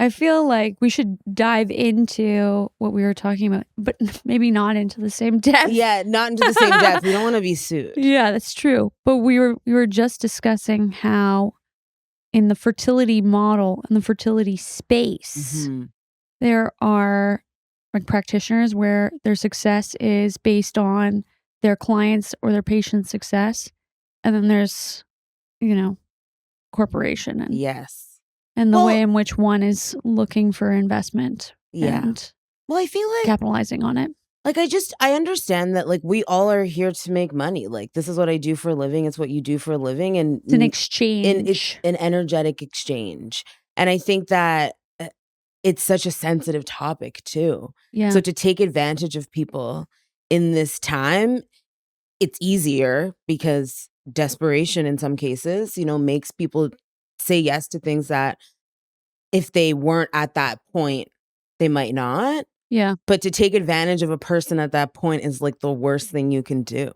I feel like we should dive into what we were talking about, but maybe not into the same depth. Yeah, not into the same depth. We don't want to be sued. Yeah, that's true. But we were just discussing how in the fertility model and the fertility space, there are like practitioners where their success is based on their clients or their patient's success. And then there's, corporation and and the way in which one is looking for investment and I feel like capitalizing on it. Like, I understand that, like, we all are here to make money. Like, this is what I do for a living. It's what you do for a living. And it's an exchange. It's an energetic exchange. And I think that it's such a sensitive topic, too. Yeah. So to take advantage of people in this time, it's easier because desperation in some cases, makes people say yes to things that if they weren't at that point, they might not. Yeah. But to take advantage of a person at that point is like the worst thing you can do.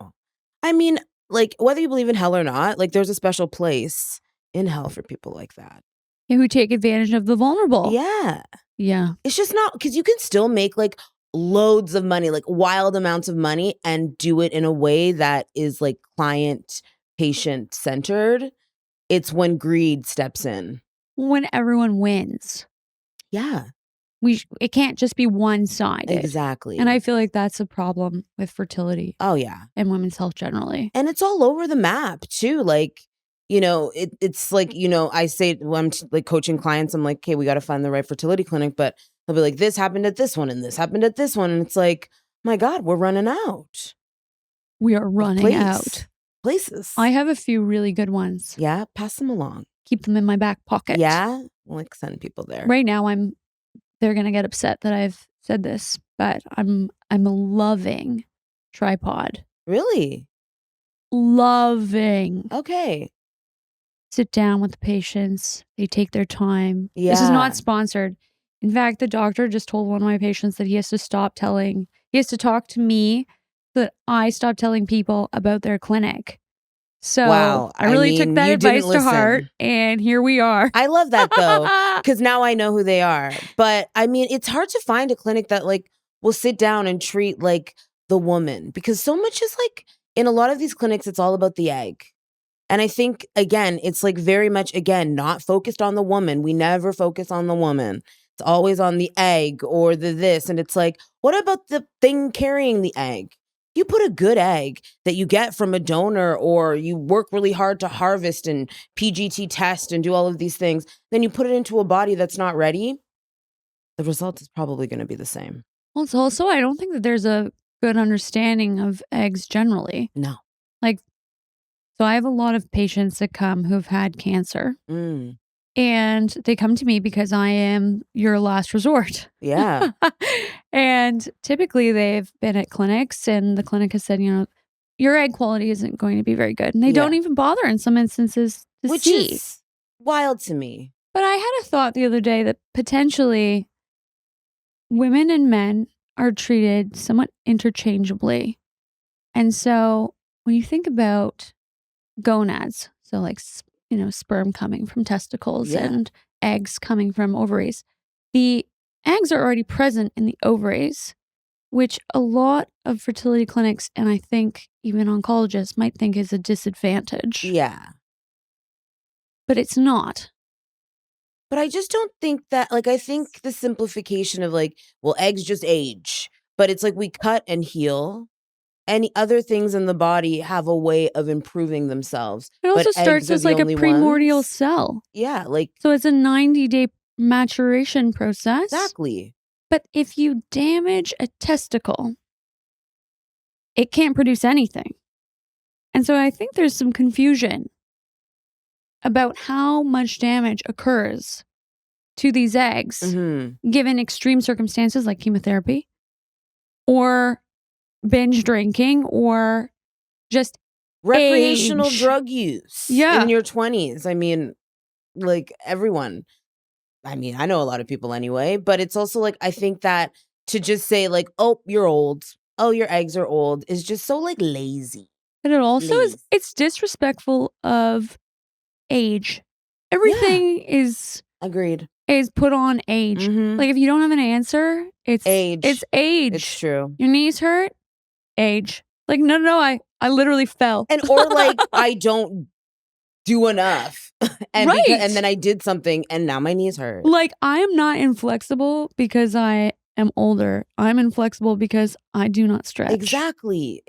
I mean, like, whether you believe in hell or not, like, there's a special place in hell for people like that. Who take advantage of the vulnerable. Yeah. Yeah. It's just not, because you can still make like loads of money, like wild amounts of money, and do it in a way that is like client, patient centered. It's when greed steps in. When everyone wins. Yeah. It can't just be one-sided. Exactly. And I feel like that's a problem with fertility. Oh, yeah. And women's health generally. And it's all over the map, too. Like, it's like, I say when I'm like coaching clients, I'm like, okay, we got to find the right fertility clinic. But they'll be like, this happened at this one and this happened at this one. And it's like, my God, we're running out. We are running out. Places. I have a few really good ones. Yeah, pass them along. Keep them in my back pocket. Yeah, we'll like send people there. Right now, they're gonna get upset that I've said this, but I'm loving Tripod. Really? Loving. Okay. Sit down with the patients. They take their time. Yeah. This is not sponsored. In fact, the doctor just told one of my patients that he has to talk to me so that I stop telling people about their clinic. So wow. I really took that advice to heart, and here we are. I love that, though, because now I know who they are. But I mean, it's hard to find a clinic that like will sit down and treat like the woman, because so much is like in a lot of these clinics, it's all about the egg. And I think, again, it's like very much, again, not focused on the woman. We never focus on the woman. It's always on the egg or the this. And it's like, what about the thing carrying the egg? You put a good egg that you get from a donor, or you work really hard to harvest and PGT test and do all of these things, then you put it into a body that's not ready, the result is probably going to be the same. Well, it's also, I don't think that there's a good understanding of eggs generally. No. So I have a lot of patients that come who've had cancer. And they come to me because I am your last resort. Yeah. And typically they've been at clinics and the clinic has said, your egg quality isn't going to be very good. And they don't even bother in some instances to Which see. is wild to me. But I had a thought the other day that potentially women and men are treated somewhat interchangeably. And so when you think about gonads, so like sperm coming from testicles and eggs coming from ovaries. The eggs are already present in the ovaries, which a lot of fertility clinics and I think even oncologists might think is a disadvantage. Yeah. But it's not. But I just don't think that, like, I think the simplification of like, well, eggs just age, but it's like we cut and heal. Any other things in the body have a way of improving themselves. It also starts as like a primordial cell. Yeah, like. So it's a 90-day maturation process. Exactly. But if you damage a testicle, it can't produce anything. And so I think there's some confusion about how much damage occurs to these eggs given extreme circumstances like chemotherapy or binge drinking or just recreational drug use in your 20s. I mean, like everyone. I mean, I know a lot of people anyway, but it's also like, I think that to just say like, oh, you're old. Oh, your eggs are old is just so like lazy. But it also it's disrespectful of age. Everything is agreed. is put on age. Mhm. Like if you don't have an answer, it's Age. It's age. It's true. Your knees hurt? Age. Like no, I literally fell. And or like I don't do enough. And Right. and then I did something and now my knees hurt. Like I am not inflexible because I am older. I'm inflexible because I do not stretch. Exactly.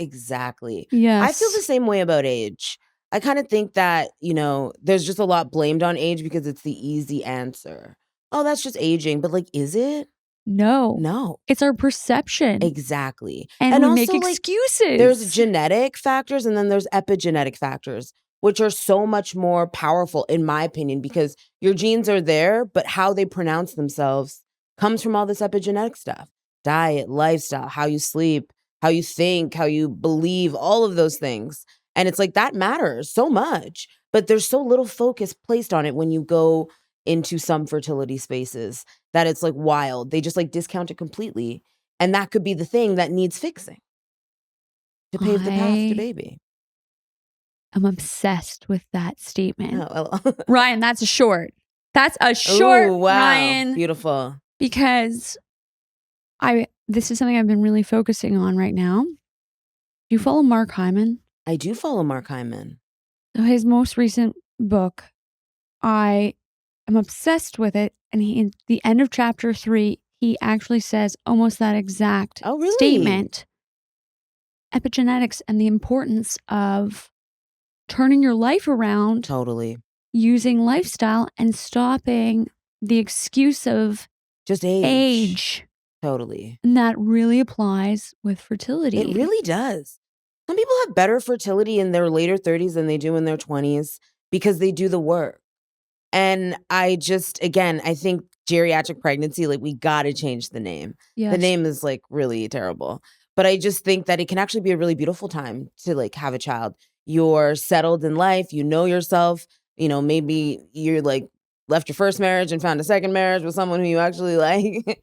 Yes. I feel the same way about age. I kind of think that, there's just a lot blamed on age because it's the easy answer. Oh, that's just aging. But like, is it? No. No. It's our perception. Exactly. And we also, make excuses. There's genetic factors and then there's epigenetic factors, which are so much more powerful, in my opinion, because your genes are there, but how they pronounce themselves comes from all this epigenetic stuff. Diet, lifestyle, how you sleep, how you think, how you believe, all of those things. And it's like that matters so much, but there's so little focus placed on it when you go into some fertility spaces that it's like wild. They just like discount it completely. And that could be the thing that needs fixing to pave the path to baby. I'm obsessed with that statement. Oh, Ryan, that's a short. That's a short, ooh, wow. Ryan. Beautiful. Because this is something I've been really focusing on right now. Do you follow Mark Hyman? I do follow Mark Hyman. So his most recent book, I am obsessed with it. And in the end of chapter 3, he actually says almost that exact statement. Epigenetics and the importance of turning your life around. Totally. Using lifestyle and stopping the excuse of just age. Totally. And that really applies with fertility. It really does. Some people have better fertility in their later 30s than they do in their 20s because they do the work. And I think geriatric pregnancy, like we got to change the name. Yes. The name is like really terrible. But I just think that it can actually be a really beautiful time to like have a child. You're settled in life, you know yourself, maybe you're like left your first marriage and found a second marriage with someone who you actually like.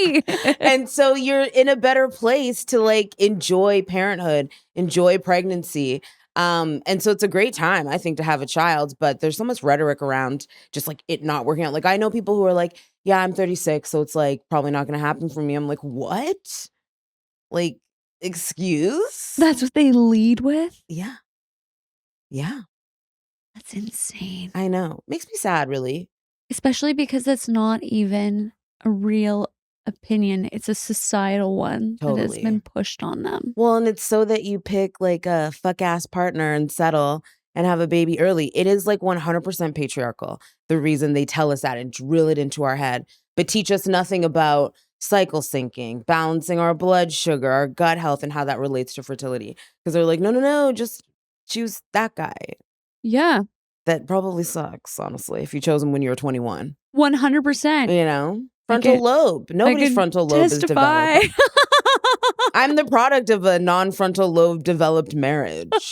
Me. And so you're in a better place to like enjoy parenthood, enjoy pregnancy. And so it's a great time, I think, to have a child, but there's so much rhetoric around just like it not working out. Like I know people who are like, yeah, I'm 36, so it's like probably not going to happen for me. I'm like, what? Like, excuse? That's what they lead with? Yeah. That's insane. I know. Makes me sad, really. Especially because that's not even a real opinion. It's a societal one that has been pushed on them. Well, and it's so that you pick like a fuck-ass partner and settle and have a baby early. It is like 100% patriarchal, the reason they tell us that and drill it into our head, but teach us nothing about cycle syncing, balancing our blood sugar, our gut health, and how that relates to fertility. Because they're like, no, just choose that guy. Yeah. That probably sucks, honestly, if you chose him when you were 21. 100%. Frontal lobe. Nobody's frontal lobe is developed. I'm the product of a non-frontal lobe developed marriage.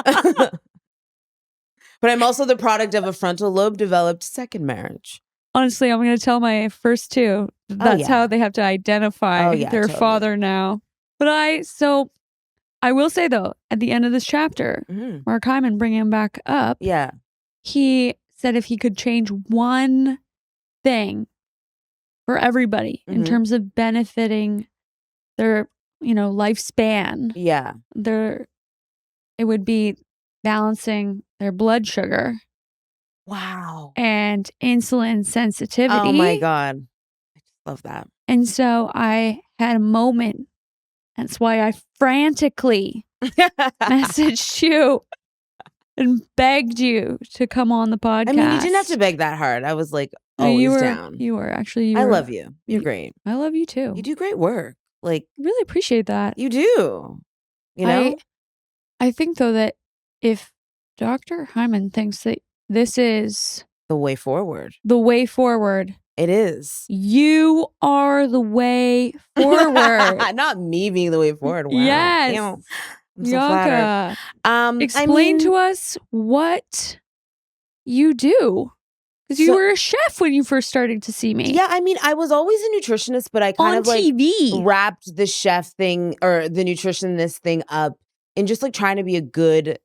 But I'm also the product of a frontal lobe developed second marriage. Honestly, I'm going to tell my first two. That's how they have to identify their father now. But I will say though, at the end of this chapter, Mark Hyman, bringing him back up. Yeah. He said if he could change one thing for everybody in terms of benefiting their, lifespan. Yeah. It would be balancing their blood sugar. Wow. And insulin sensitivity. Oh my God. I just love that. And so I had a moment. That's why I frantically messaged you and begged you to come on the podcast. I mean, you didn't have to beg that hard. I was like, always down. You were actually. I love you. You're great. I love you too. You do great work. Like, really appreciate that. You do. I think though that if Dr. Hyman thinks that this is the way forward, it is. You are the way forward. Not me being the way forward. Wow. Yes. Damn. I'm so flattered. Explain to us what you do. Because you were a chef when you first started to see me. Yeah, I mean, I was always a nutritionist, but I kind of like wrapped the chef thing or the nutritionist thing up in just like trying to be a good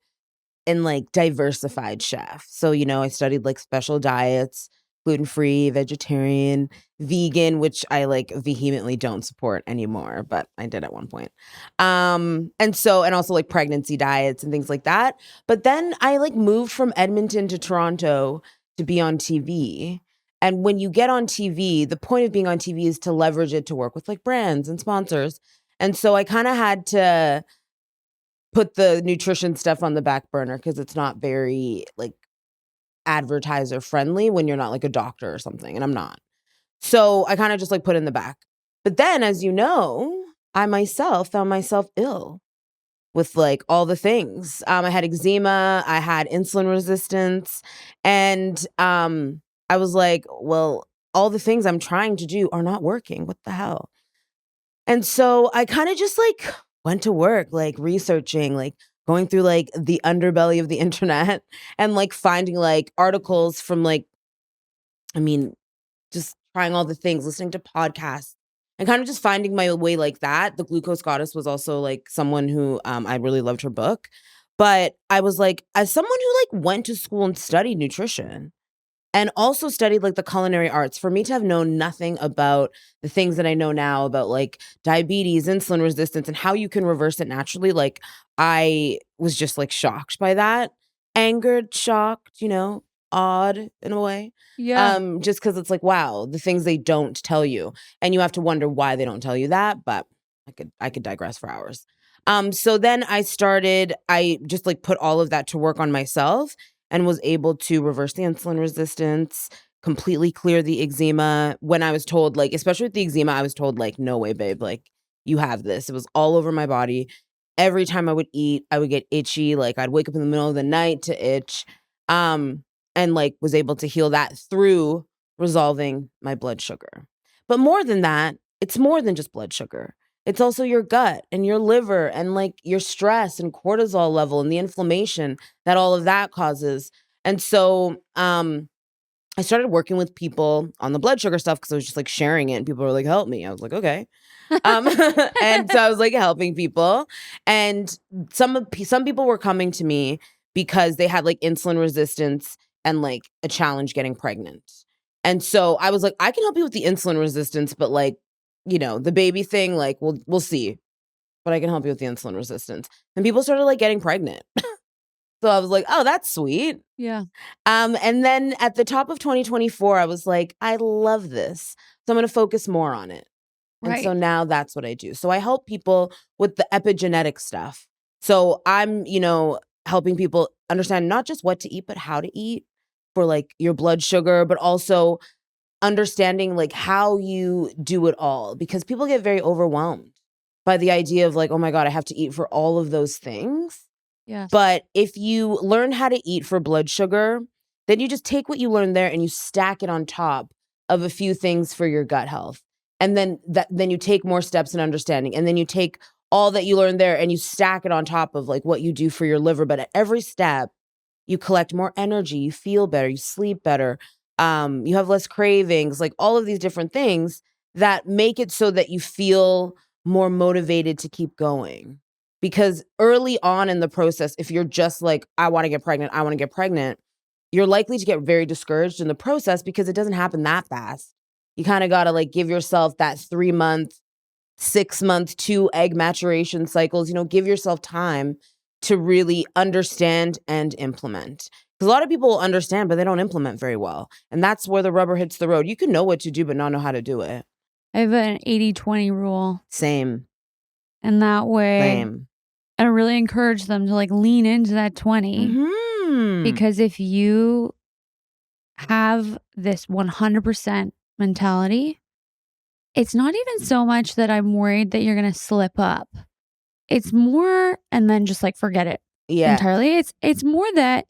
and like diversified chef. So, I studied like special diets, gluten-free, vegetarian, vegan, which I like vehemently don't support anymore, but I did at one point. And also like pregnancy diets and things like that. But then I like moved from Edmonton to Toronto to be on TV. And when you get on TV, the point of being on TV is to leverage it to work with like brands and sponsors. And so I kind of had to put the nutrition stuff on the back burner because it's not very like advertiser friendly when you're not like a doctor or something, and I'm not. So I kind of just like put it in the back. But then, as you know, I myself found myself ill with like all the things. I had eczema, I had insulin resistance, and I was like, well, all the things I'm trying to do are not working. What the hell? And so I kind of just like went to work, like researching, like going through like the underbelly of the internet and like finding like articles from like, I mean, just trying all the things, listening to podcasts and kind of just finding my way like that. The Glucose Goddess was also like someone who I really loved her book. But I was like, as someone who like went to school and studied nutrition, and also studied like the culinary arts, for me to have known nothing about the things that I know now about like diabetes, insulin resistance, and how you can reverse it naturally, like I was just like shocked by that. Angered, shocked, odd in a way. Yeah. Just because it's like, wow, the things they don't tell you. And you have to wonder why they don't tell you that, but I could digress for hours. So then I just like put all of that to work on myself and was able to reverse the insulin resistance, completely clear the eczema. When I was told, like, especially with the eczema, I was told, like, no way, babe, like, you have this. It was all over my body. Every time I would eat, I would get itchy. Like, I'd wake up in the middle of the night to itch. And like was able to heal that through resolving my blood sugar. But more than that, it's more than just blood sugar. It's also your gut and your liver and like your stress and cortisol level and the inflammation that all of that causes. And so I started working with people on the blood sugar stuff because I was just like sharing it and people were like, help me. I was like, okay. And so I was like helping people. And some people were coming to me because they had like insulin resistance and like a challenge getting pregnant. And so I was like, I can help you with the insulin resistance, but like, the baby thing, like we'll see. But I can help you with the insulin resistance. And people started like getting pregnant. So I was like, oh, that's sweet. Yeah. And then at the top of 2024, I was like, I love this. So I'm going to focus more on it. And so Right. now that's what I do. So I help people with the epigenetic stuff. So I'm, helping people understand not just what to eat, but how to eat for like your blood sugar, but also understanding like how you do it all, because people get very overwhelmed by the idea of like, oh my God, I have to eat for all of those things. Yes. But if you learn how to eat for blood sugar, then you just take what you learned there and you stack it on top of a few things for your gut health. And then you take more steps in understanding. And then you take all that you learned there and you stack it on top of like what you do for your liver. But at every step, you collect more energy, you feel better, you sleep better, you have less cravings, like all of these different things that make it so that you feel more motivated to keep going. Because early on in the process, if you're just like, I want to get pregnant, you're likely to get very discouraged in the process because it doesn't happen that fast. You kind of got to like give yourself that 3-month, 6-month, 2 egg maturation cycles, give yourself time to really understand and implement. Because a lot of people understand, but they don't implement very well. And that's where the rubber hits the road. You can know what to do, but not know how to do it. I have an 80-20 rule. Same. And that way, Same. I really encourage them to like lean into that 20. Mm-hmm. Because if you have this 100% mentality, it's not even so much that I'm worried that you're going to slip up. It's more, and then just like forget it entirely. It's more that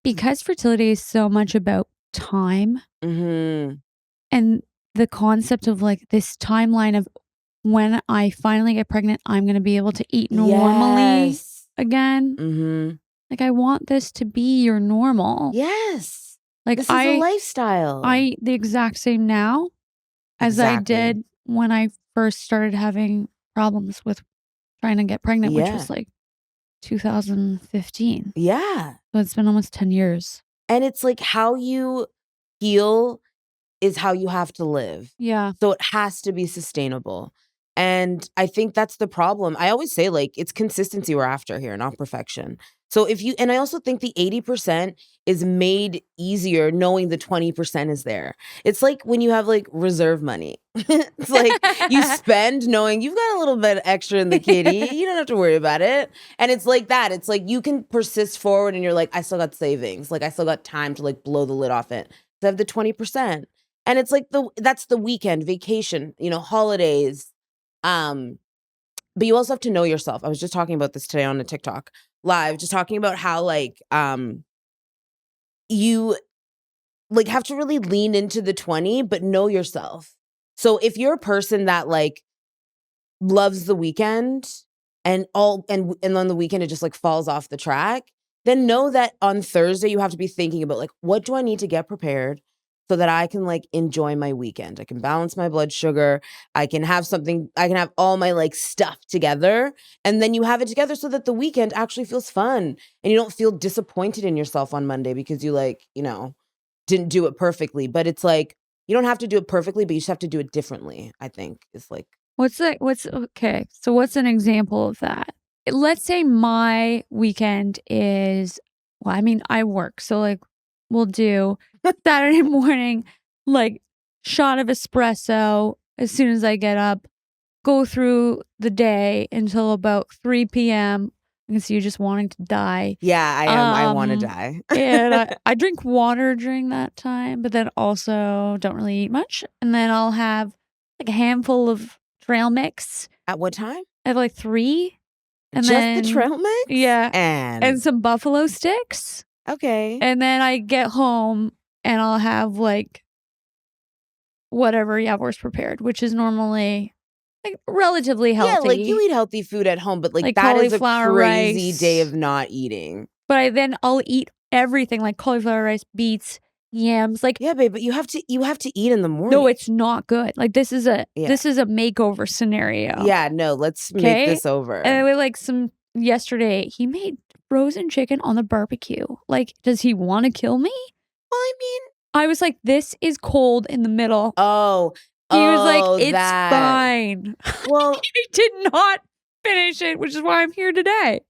because fertility is so much about time Mm-hmm. and the concept of like this timeline of when I finally get pregnant, I'm going to be able to eat normally again. Mm-hmm. Like I want this to be your normal. Yes. Like this is a lifestyle. The exact same now as I did when I first started having problems with trying to get pregnant, which was like 2015. Yeah. So it's been almost 10 years. And it's like how you heal is how you have to live. Yeah. So it has to be sustainable. And I think that's the problem. I always say, like, it's consistency we're after here, not perfection. So and I also think the 80% is made easier knowing the 20% is there. It's like when you have like reserve money. It's like you spend knowing you've got a little bit extra in the kitty. You don't have to worry about it. And it's like that. It's like you can persist forward and you're like, I still got savings. Like I still got time to like blow the lid off it. So I have the 20%. And it's like that's the weekend, vacation, holidays. But you also have to know yourself. I was just talking about this today on a TikTok live, just talking about how like you like have to really lean into the 20, but know yourself. So if you're a person that like loves the weekend and on the weekend it just like falls off the track, then know that on Thursday you have to be thinking about like, what do I need to get prepared so that I can like enjoy my weekend? I can balance my blood sugar. I can have all my like stuff together, and then you have it together so that the weekend actually feels fun and you don't feel disappointed in yourself on Monday because you like, didn't do it perfectly. But it's like, you don't have to do it perfectly, but you just have to do it differently, I think is like. Okay. So what's an example of that? Let's say my weekend is, well, I mean, I work. So like we'll do Saturday morning, like shot of espresso as soon as I get up, go through the day until about 3 p.m. I can see you just wanting to die. Yeah, I am. I want to die. And I drink water during that time, but then also don't really eat much. And then I'll have like a handful of trail mix. At what time? I have like 3. And just then, the trail mix? Yeah. And some buffalo sticks. Okay. And then I get home and I'll have like whatever Yavor's prepared, which is normally like relatively healthy. Yeah, like you eat healthy food at home, but like that is a crazy day of not eating. But I'll eat everything like cauliflower rice, beets, yams. Like yeah, babe, but you have to eat in the morning. No, it's not good. Like this is a makeover scenario. Yeah, no, let's make this over. And we like yesterday he made frozen chicken on the barbecue. Like, does he want to kill me? Well, I mean, I was like, this is cold in the middle. Oh, he was like, it's fine. Well, he did not finish it, which is why I'm here today.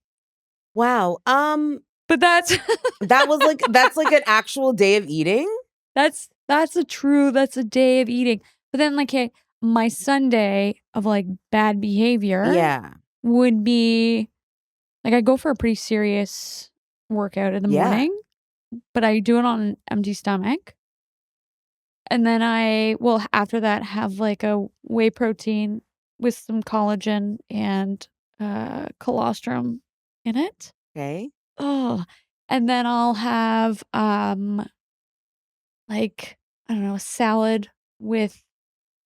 Wow. But that's that's like an actual day of eating. That's a day of eating. But then like my Sunday of like bad behavior would be like I go for a pretty serious workout in the morning, but I do it on an empty stomach. And then I will after that have like a whey protein with some collagen and colostrum in it. Okay. Oh, and then I'll have like I don't know, a salad with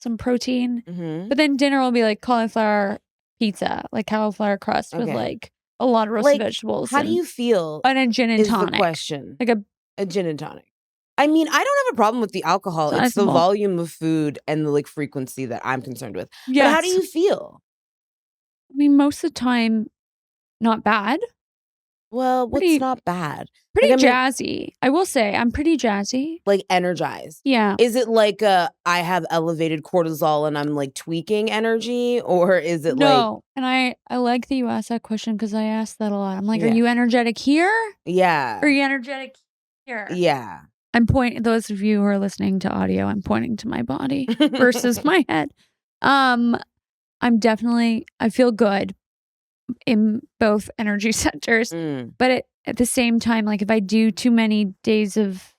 some protein. Mm-hmm. But then dinner will be like cauliflower pizza, like cauliflower crust with like a lot of roasted vegetables. How do you feel? And a gin and tonic. Is the question. Like a gin and tonic. I mean, I don't have a problem with the alcohol. It's the volume of food and the like frequency that I'm concerned with. Yes. But how do you feel? I mean, most of the time, not bad. Well, what's not bad? Pretty jazzy. I will say I'm pretty jazzy. Like energized. Yeah. Is it like I have elevated cortisol and I'm like tweaking energy, or is it No. And I like that you asked that question because I asked that a lot. I'm like, are you energetic here? Yeah. Or are you energetic here? Yeah. I'm pointing. Those of you who are listening to audio, I'm pointing to my body versus my head. I'm definitely. I feel good in both energy centers, but at the same time, like if I do too many days of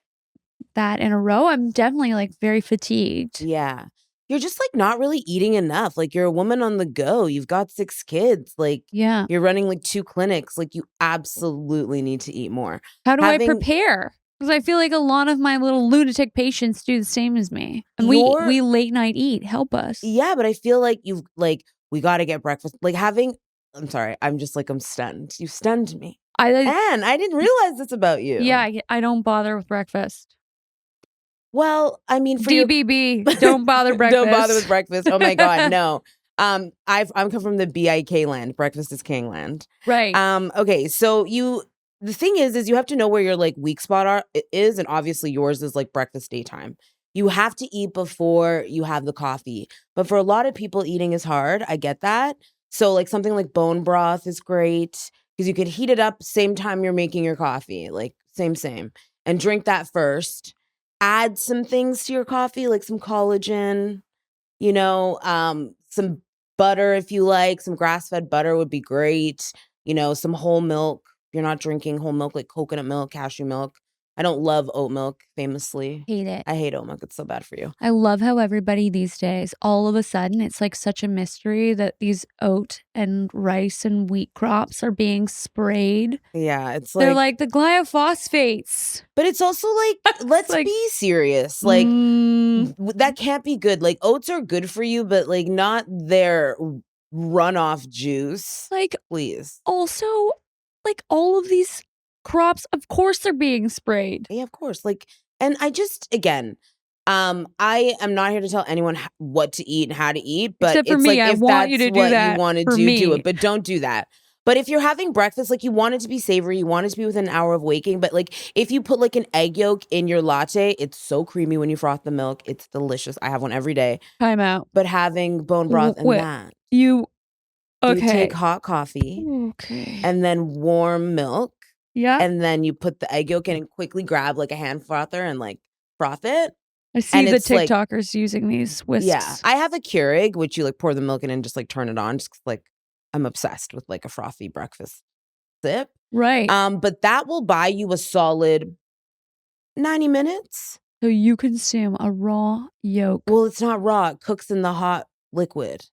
that in a row, I'm definitely like very fatigued. Yeah. You're just like not really eating enough. Like you're a woman on the go. You've got 6 kids. Like you're running like 2 clinics. Like you absolutely need to eat more. How do I prepare? Because I feel like a lot of my little lunatic patients do the same as me. And we late night eat. Help us. Yeah, but I feel like we got to get breakfast. Like I'm sorry. I'm just like, I'm stunned. You stunned me. And I didn't realize this about you. Yeah, I don't bother with breakfast. Well, I mean, for DBB, don't bother breakfast. Don't bother with breakfast. Oh my God, no. I'm come from the BIK land. Breakfast is king land. Right. Okay, so the thing is you have to know where your like weak spot is, and obviously yours is like breakfast daytime. You have to eat before you have the coffee. But for a lot of people, eating is hard. I get that. So like something like bone broth is great because you could heat it up same time you're making your coffee, like same, and drink that first. Add some things to your coffee, like some collagen, some butter if you like. Some grass-fed butter would be great. Some whole milk. If you're not drinking whole milk, like coconut milk, cashew milk. I don't love oat milk, famously. Hate it. I hate oat milk. It's so bad for you. I love how everybody these days, all of a sudden, it's like such a mystery that these oat and rice and wheat crops are being sprayed. Yeah, it's They're like the glyphosates. But it's also like, let's be serious. Like, that can't be good. Like, oats are good for you, but like not their runoff juice. Like, please. Also, like all of these crops, of course they're being sprayed. Yeah, of course. Like, and I just, again, I am not here to tell anyone what to eat and how to eat, but except for it's me, like, I if want you that's to do what that you want to do it. But don't do that. But if you're having breakfast, like you want it to be savory, you want it to be within an hour of waking. But like if you put like an egg yolk in your latte, it's so creamy when you froth the milk. It's delicious. I have one every day. Time out. But having bone broth and that. You take hot coffee. Okay. And then warm milk. Yeah. And then you put the egg yolk in and quickly grab like a hand frother and like froth it. I see the TikTokers using these whisks. Yeah. I have a Keurig, which you like pour the milk in and just like turn it on. Just like I'm obsessed with like a frothy breakfast sip. Right. But that will buy you a solid 90 minutes. So you consume a raw yolk. Well, it's not raw. It cooks in the hot liquid.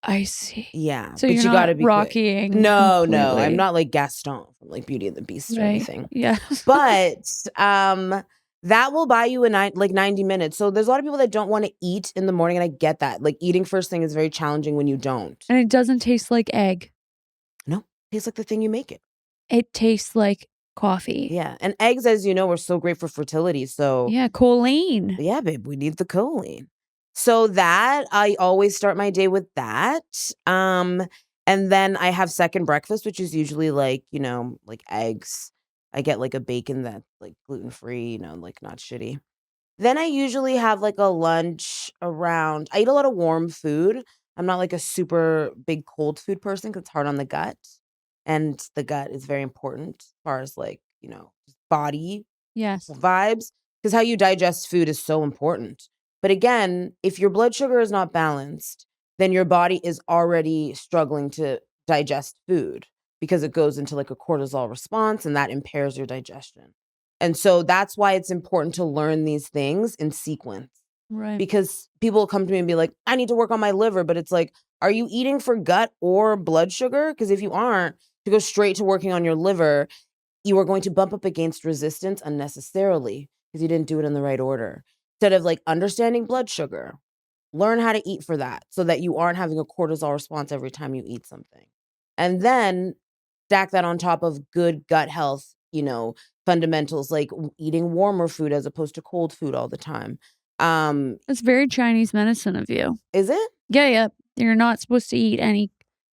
I see. Yeah. So but you're you not gotta be rockying. No, completely. I'm not like Gaston from like Beauty and the Beast or anything. Yeah. But that will buy you like 90 minutes. So there's a lot of people that don't want to eat in the morning, and I get that. Like eating first thing is very challenging when you don't. And it doesn't taste like egg. No, it tastes like the thing you make it. It tastes like coffee. Yeah. And eggs, as you know, are so great for fertility. So yeah, choline. Yeah, babe, we need the choline. So that I always start my day with that. And then I have second breakfast, which is usually like, like eggs. I get like a bacon that's like gluten-free, like not shitty. Then I usually have like a lunch around, I eat a lot of warm food. I'm not like a super big cold food person because it's hard on the gut. And the gut is very important as far as like, body vibes, because how you digest food is so important. But again, if your blood sugar is not balanced, then your body is already struggling to digest food because it goes into like a cortisol response, and that impairs your digestion. And so that's why it's important to learn these things in sequence. Right. Because people will come to me and be like, I need to work on my liver. But it's like, are you eating for gut or blood sugar? Because if you aren't, to go straight to working on your liver, you are going to bump up against resistance unnecessarily because you didn't do it in the right order. Instead of like understanding blood sugar, learn how to eat for that so that you aren't having a cortisol response every time you eat something. And then stack that on top of good gut health, fundamentals like eating warmer food as opposed to cold food all the time. It's very Chinese medicine of you. Is it? Yeah. You're not supposed to eat any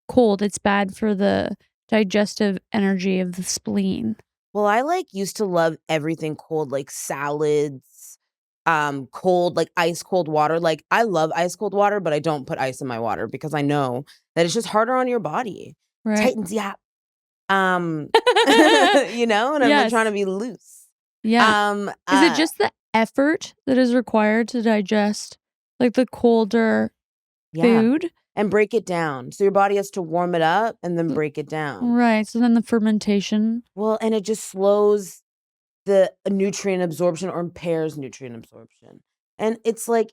cold. It's bad for the digestive energy of the spleen. Well, I used to love everything cold, like salads, cold, like ice cold water. Like I love ice cold water, but I don't put ice in my water because I know that it's just harder on your body. Right. Tightens you up. And I'm not trying to be loose. Yeah. Is it just the effort that is required to digest like the colder food? And break it down. So your body has to warm it up and then break it down. Right. So then the fermentation. Well, and it just slows the nutrient absorption or impairs nutrient absorption. And it's like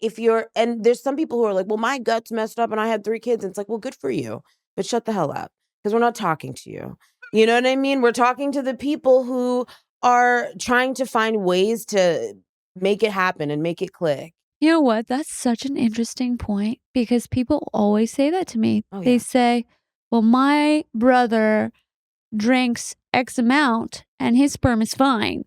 and there's some people who are like, well, my gut's messed up and I had 3 kids. And it's like, well, good for you. But shut the hell up because we're not talking to you. You know what I mean? We're talking to the people who are trying to find ways to make it happen and make it click. You know what? That's such an interesting point because people always say that to me. Oh, yeah. They say, well, my brother drinks X amount and his sperm is fine.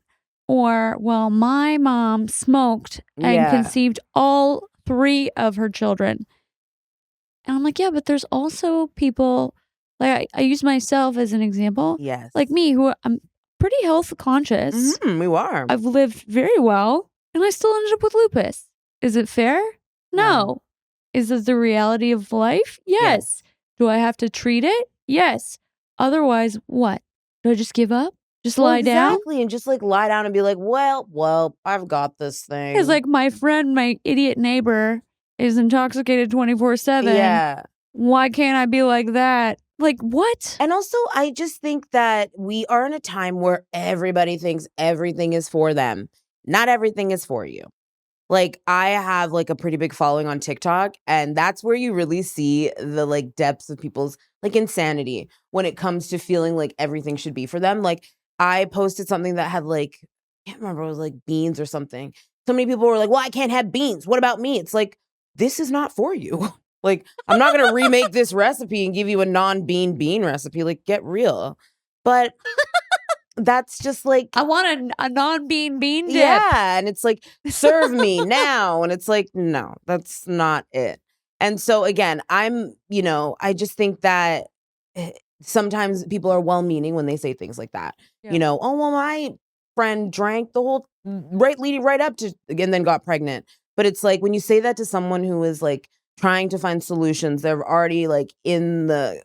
Or, well, my mom smoked and conceived all 3 of her children. And I'm like, yeah, but there's also people, like I use myself as an example. Yes. Like me, who I'm pretty health conscious. You are. I've lived very well, and I still ended up with lupus. Is it fair? No. Is it the reality of life? Yes. Do I have to treat it? Yes. Otherwise, what? Do I just give up? Just lie down? Exactly. And just like lie down and be like, well, I've got this thing. It's like my friend, my idiot neighbor, is intoxicated 24/7. Yeah. Why can't I be like that? Like, what? And also, I just think that we are in a time where everybody thinks everything is for them. Not everything is for you. Like, I have like a pretty big following on TikTok, and that's where you really see the like depths of people's like insanity when it comes to feeling like everything should be for them. Like, I posted something that had like, I can't remember, it was like beans or something. So many people were like, well, I can't have beans. What about me? It's like, this is not for you. Like, I'm not going to remake this recipe and give you a non-bean bean recipe. Like, get real. But that's just like, I want a non-bean bean dip. yeah. And it's like, serve me now. And it's like, no, that's not it. And so again, I just think that sometimes people are well-meaning when they say things like that. Yeah. Oh, well, my friend drank the whole leading right up to, and then got pregnant. But it's like, when you say that to someone who is like trying to find solutions, they're already like in the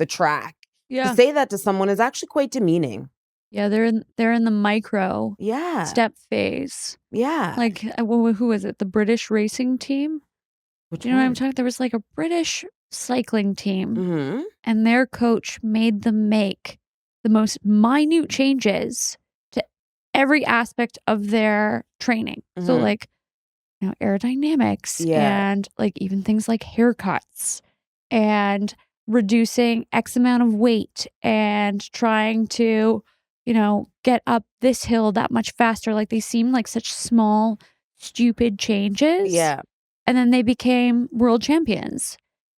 track. Yeah. To say that to someone is actually quite demeaning. Yeah, they're in the micro step phase. Yeah. Like, who was it? The British racing team? Which you know what I'm talking? There was like a British cycling team, Mm-hmm. and their coach made them make the most minute changes to every aspect of their training. So Mhm. like, aerodynamics and like even things like haircuts and reducing X amount of weight and trying to, get up this hill that much faster. Like, they seemed like such small, stupid changes. Yeah. And then they became world champions,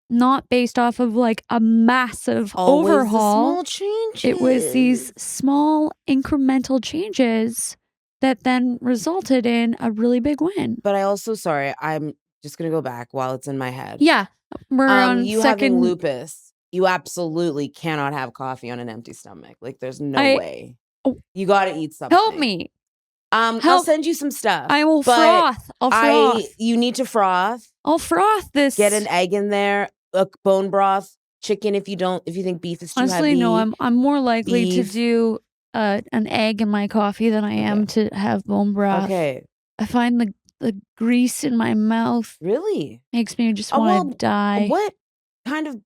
not based off of like a massive Always the overhaul. small changes. It was these small incremental changes that then resulted in a really big win. But I also, sorry, I'm just gonna go back while it's in my head. Yeah, we're on you second. having lupus, you absolutely cannot have coffee on an empty stomach. Like, there's no way. Oh, You got to eat something. help me. I'll send you some stuff. I will but froth. I'll froth. You need to froth. I'll froth this. Get an egg in there, a bone broth, chicken if you think beef is too Honestly, heavy. no, I'm more likely beef. to do an egg in my coffee than I am to have bone broth. Okay. I find the grease in my mouth really makes me just want to die. What kind of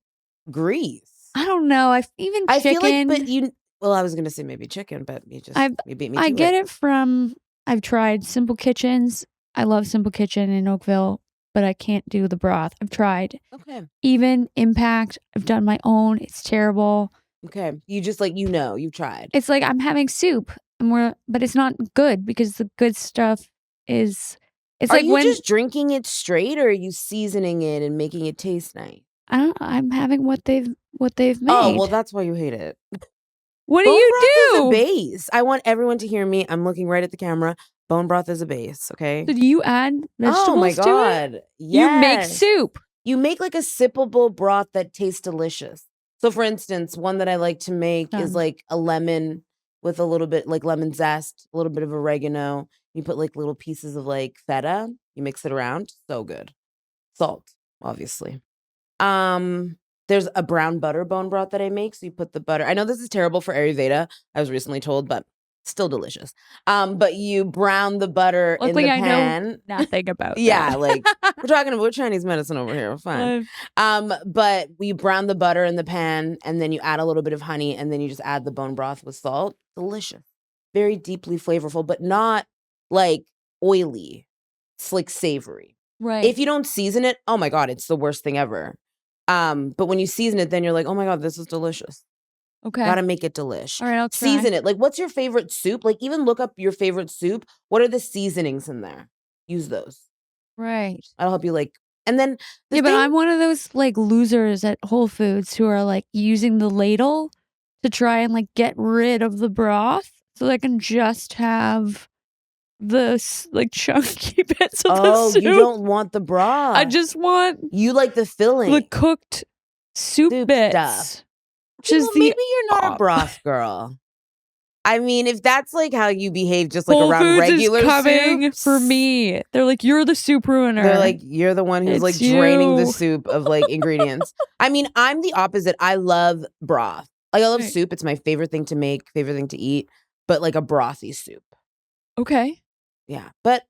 grease? I don't know. I feel like, but well, I was gonna say maybe chicken, but you beat me to I get it. it from, I've tried Simple Kitchens. I love Simple Kitchen in Oakville, but I can't do the broth. I've tried. Okay. Even Impact, I've done my own. It's terrible. Okay. You just you've tried. It's like I'm having soup, but it's not good because the good stuff is. It's are like you just drinking it straight, or are you seasoning it and making it taste nice? I'm having what they've made. Oh, well, that's why you hate it. What do you do? Bone broth is a base. I want everyone to hear me. I'm looking right at the camera. Bone broth is a base, okay? So do you add vegetables oh my to God. it? Yes. You make soup. You make like a sippable broth that tastes delicious. So for instance, one that I like to make is like a lemon with a little bit like lemon zest, a little bit of oregano. You put like little pieces of like feta. You mix it around. So good. Salt, obviously. There's a brown butter bone broth that I make. So you put the butter. I know this is terrible for Ayurveda, I was recently told, but still delicious. But you brown the butter in the pan. I know nothing about yeah, that. like we're talking about Chinese medicine over here. We're fine. But we brown the butter in the pan, and then you add a little bit of honey, and then you just add the bone broth with salt. Delicious. Very deeply flavorful, but not like oily. It's like savory. Right. If you don't season it, oh my God, it's the worst thing ever. But when you season it, then you're like, oh my God, this is delicious. Okay. Gotta make it delish. All right, I'll try. Season it. Like, what's your favorite soup? Like, even look up your favorite soup. What are the seasonings in there? Use those. Right. I'll help you and then but I'm one of those like losers at Whole Foods who are like using the ladle to try and like get rid of the broth so I can just have like chunky bits of the Oh, soup. you don't want the broth. I just want You like the filling. the cooked soup bits. Stuff. Which is Maybe you're not a broth girl. I mean, if that's like how you behave just like Whole around Foods regular is coming soups, for me. They're like, you're the soup ruiner. they're like, you're the one who's It's like draining the you. soup of like ingredients. I mean, I'm the opposite. I love broth. Like I love Right. soup. It's my favorite thing to make, favorite thing to eat, but like a brothy soup. Okay. Yeah. But,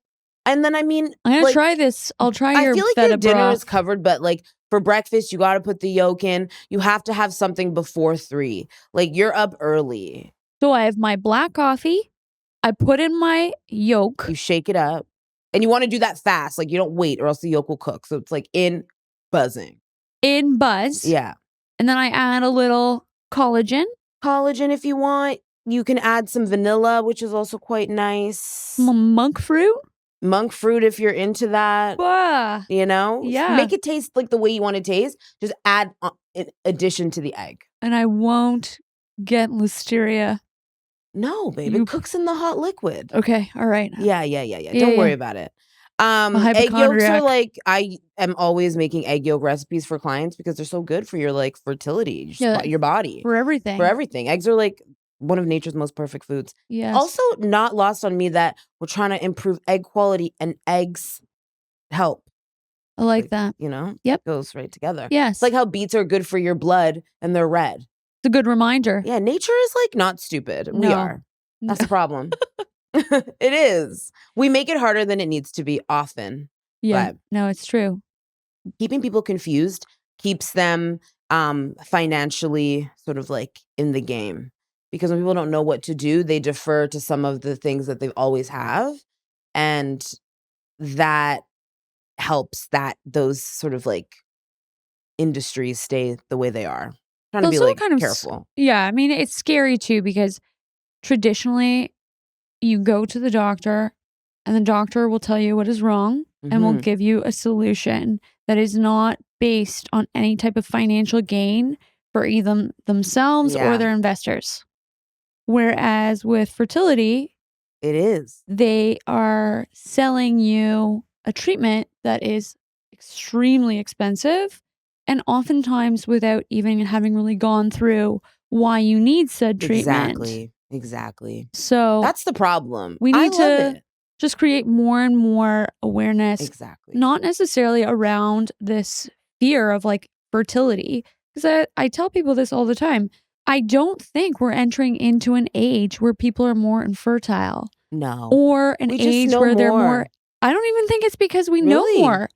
and then I mean, I'm gonna like, try this. I'll try your I feel like feta your dinner broth. is covered, but like for breakfast, you got to put the yolk in. You have to have something before 3. Like you're up early. So I have my black coffee. I put in my yolk. You shake it up. And you want to do that fast. Like you don't wait or else the yolk will cook. So it's like in buzzing. In buzz. Yeah. And then I add a little collagen. Collagen if you want. You can add some vanilla, which is also quite nice. Some monk fruit. Monk fruit if you're into that. Bah. You know? Yeah. Make it taste like the way you want to taste. Just add in addition to the egg. And I won't get listeria. No, babe. It cooks in the hot liquid. Okay. All right. Yeah. Don't worry about it. Egg yolks are like, I am always making egg yolk recipes for clients because they're so good for your like fertility, your body. For everything. For everything. Eggs are like one of nature's most perfect foods. Yes. Also not lost on me that we're trying to improve egg quality and eggs help. I like that. You know? Yep. It goes right together. Yes. It's like how beets are good for your blood and they're red. It's a good reminder. Yeah, nature is like not stupid. No. We are. That's the problem. It is. We make it harder than it needs to be often. Yeah. But no, it's true. keeping people confused keeps them financially sort of like in the game. Because when people don't know what to do, they defer to some of the things that they always have. And that helps those sort of like industries stay the way they are. Trying to be like kind of careful. Yeah. I mean, it's scary too because traditionally you go to the doctor and the doctor will tell you what is wrong and will give you a solution that is not based on any type of financial gain for either themselves or their investors. Whereas with fertility, it is. They are selling you a treatment that is extremely expensive and oftentimes without even having really gone through why you need said treatment. Exactly. So that's the problem. We need to just create more and more awareness. Exactly. Not necessarily around this fear of like fertility. Because I tell people this all the time. I don't think we're entering into an age where people are more infertile. No. Or an age where they're more. I don't even think it's because we know more.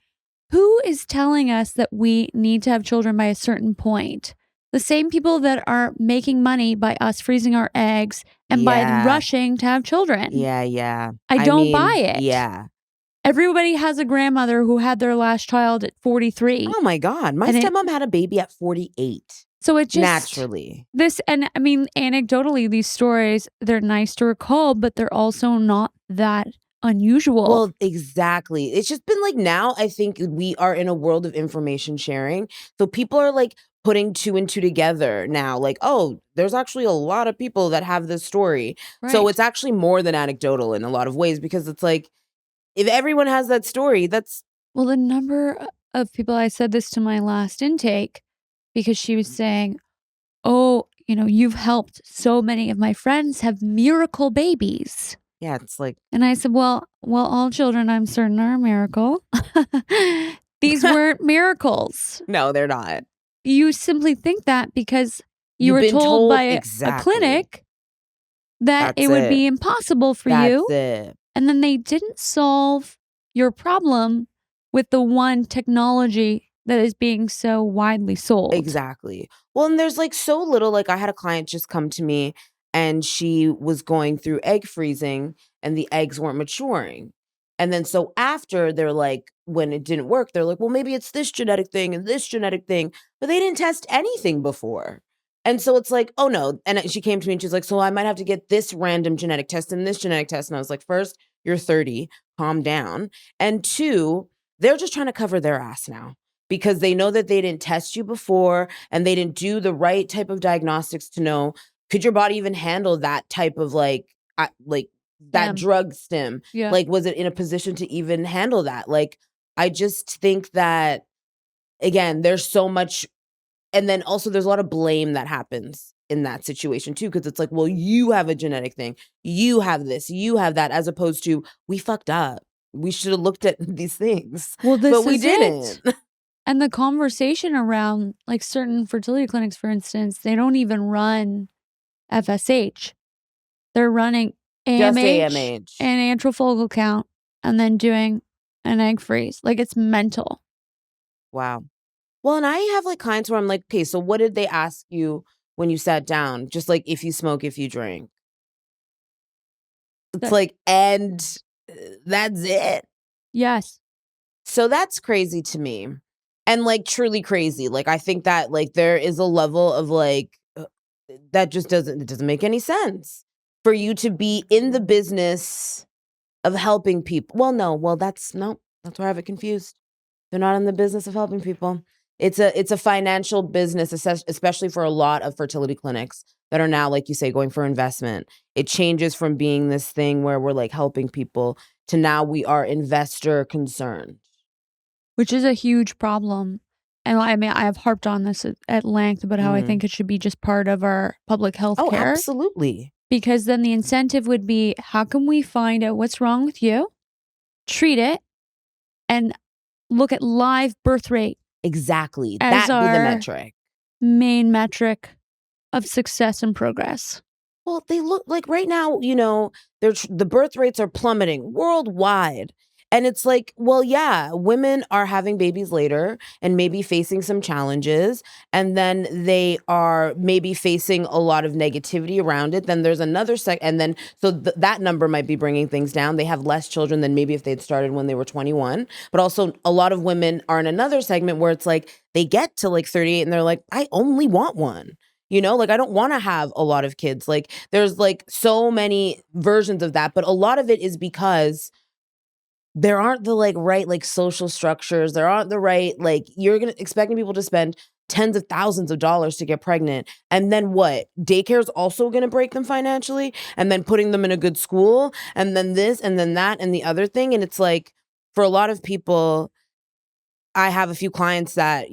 Who is telling us that we need to have children by a certain point? The same people that are making money by us freezing our eggs and by rushing to have children. Yeah. I don't buy it. Yeah. Everybody has a grandmother who had their last child at 43. Oh my God. My stepmom had a baby at 48. So it just naturally. And I mean, anecdotally, these stories, they're nice to recall, but they're also not that unusual. Well, exactly. It's just been like now I think we are in a world of information sharing. So people are like putting 2 and 2 together now. Like, oh, there's actually a lot of people that have this story. Right. So it's actually more than anecdotal in a lot of ways because it's like, if everyone has that story, that's... Well, the number of people, I said this to my last intake because she was saying, oh, you know, you've helped so many of my friends have miracle babies. Yeah, it's like... And I said, well, all children, I'm certain, are a miracle. These weren't miracles. No, they're not. You simply think that because you were told by a clinic that it would be impossible for you. That's it. And then they didn't solve your problem with the one technology that is being so widely sold. Exactly. Well, and there's like so little, like I had a client just come to me and she was going through egg freezing and the eggs weren't maturing. And then so after they're like, when it didn't work, they're like, well, maybe it's this genetic thing and this genetic thing, but they didn't test anything before. And so it's like, oh no. And she came to me and she's like, so I might have to get this random genetic test and this genetic test. And I was like, first, you're 30, calm down. And 2, they're just trying to cover their ass now because they know that they didn't test you before and they didn't do the right type of diagnostics to know, could your body even handle that type of like that drug stim? Yeah. Like, was it in a position to even handle that? Like, I just think that, again, there's so much. And then also there's a lot of blame that happens in that situation too, because it's like, well, you have a genetic thing. You have this, you have that, as opposed to, we fucked up. We should have looked at these things. Well, this but we is didn't. it. And the conversation around, like, certain fertility clinics, for instance, they don't even run FSH. They're running Just AMH, AMH. and antral follicle count, and then doing an egg freeze. Like, it's mental. Wow. Well, and I have like clients where I'm like, okay, so what did they ask you when you sat down? Just like, if you smoke, if you drink. It's like, and that's it. Yes. So that's crazy to me. And like, truly crazy. Like, I think that like there is a level of like, that just doesn't make any sense for you to be in the business of helping people. That's where I have it confused. They're not in the business of helping people. It's a financial business, especially for a lot of fertility clinics that are now, like you say, going for investment. It changes from being this thing where we're like helping people to now we are investor concerned. Which is a huge problem. And I mean, I have harped on this at length about how I think it should be just part of our public health care. Oh, absolutely. Because then the incentive would be, how can we find out what's wrong with you, treat it, and look at live birth rate. Exactly. As That'd be the our metric. main metric of success and progress. Well, they look like right now, the birth rates are plummeting worldwide. And it's like, well, yeah, women are having babies later and maybe facing some challenges. And then they are maybe facing a lot of negativity around it. Then there's another and then, so that number might be bringing things down. They have less children than maybe if they'd started when they were 21. But also a lot of women are in another segment where it's like, they get to like 38 and they're like, I only want one. Like, I don't want to have a lot of kids. Like, there's like so many versions of that. But a lot of it is because there aren't the like right like social structures. There aren't the right, like, you're expecting people to spend tens of thousands of dollars to get pregnant. And then what? Daycare is also going to break them financially. And then putting them in a good school. And then this and then that and the other thing. And it's like, for a lot of people, I have a few clients that,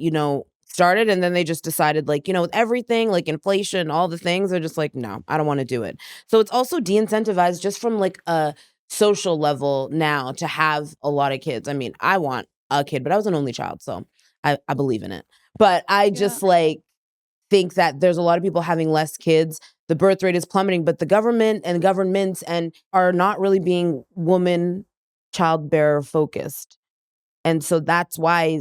started and then they just decided, like, with everything, like inflation, all the things, they're just like, no, I don't want to do it. So it's also de-incentivized just from like a social level now to have a lot of kids. I mean, I want a kid, but I was an only child, so I believe in it. But I just like think that there's a lot of people having less kids. The birth rate is plummeting, but the government and governments are not really being woman childbearer focused. And so that's why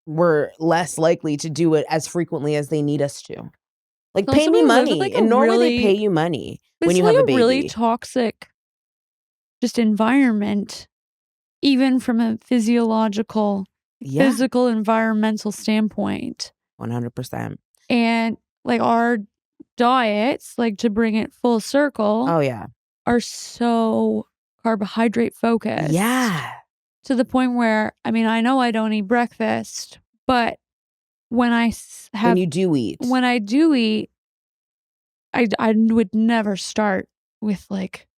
we're less likely to do it as frequently as they need us to. Like, pay me money. Like in Norway, they pay you money when you have a baby. It's really toxic just environment, even from a physical, environmental standpoint. 100%. And like our diets, like to bring it full circle. Oh, yeah. Are so carbohydrate focused. Yeah. To the point where, I mean, I know I don't eat breakfast, but when I when you do eat, I would never start with like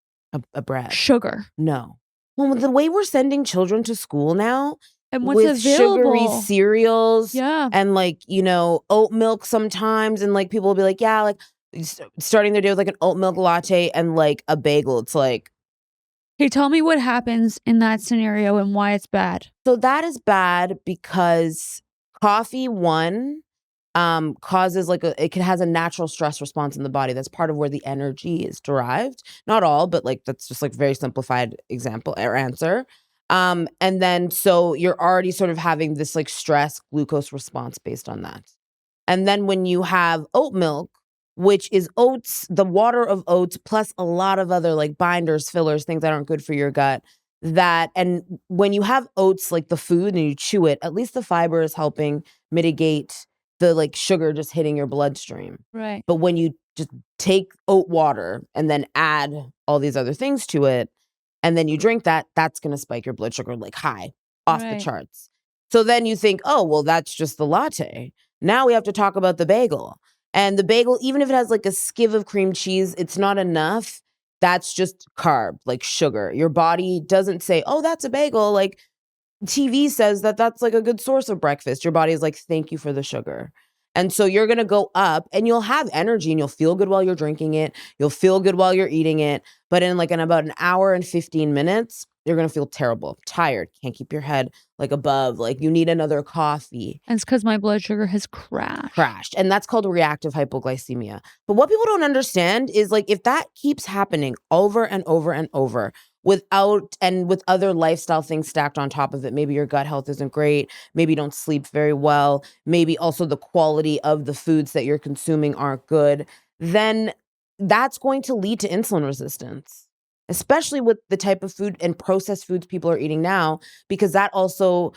a bread, sugar. No. Well, the way we're sending children to school now, and what's with available, sugary cereals, and like, oat milk sometimes, and like people will be like, yeah, like starting their day with like an oat milk latte and like a bagel. It's like, hey, tell me what happens in that scenario and why it's bad. So that is bad because coffee, causes like it has a natural stress response in the body. That's part of where the energy is derived. Not all, but like that's just like very simplified example or answer. And then so you're already sort of having this like stress glucose response based on that. And then when you have oat milk, which is oats, the water of oats, plus a lot of other like binders, fillers, things that aren't good for your gut. And when you have oats, like the food, and you chew it, at least the fiber is helping mitigate the like sugar just hitting your bloodstream. Right. But when you just take oat water and then add all these other things to it, and then you drink that, that's going to spike your blood sugar like high, off the charts. So then you think, oh, well, that's just the latte. Now we have to talk about the bagel. And the bagel, even if it has like a skiv of cream cheese, it's not enough that's just carb, like sugar. Your body doesn't say, oh, that's a bagel. Like TV says that that's like a good source of breakfast. Your body is like, thank you for the sugar. And so you're going to go up and you'll have energy and you'll feel good while you're drinking it. You'll feel good while you're eating it. But in about an hour and 15 minutes, you're going to feel terrible, tired, can't keep your head like above, like you need another coffee. And it's because my blood sugar has crashed. And that's called reactive hypoglycemia. But what people don't understand is like if that keeps happening over and over and over with other lifestyle things stacked on top of it, maybe your gut health isn't great, maybe you don't sleep very well, maybe also the quality of the foods that you're consuming aren't good, then that's going to lead to insulin resistance, especially with the type of food and processed foods people are eating now, because that also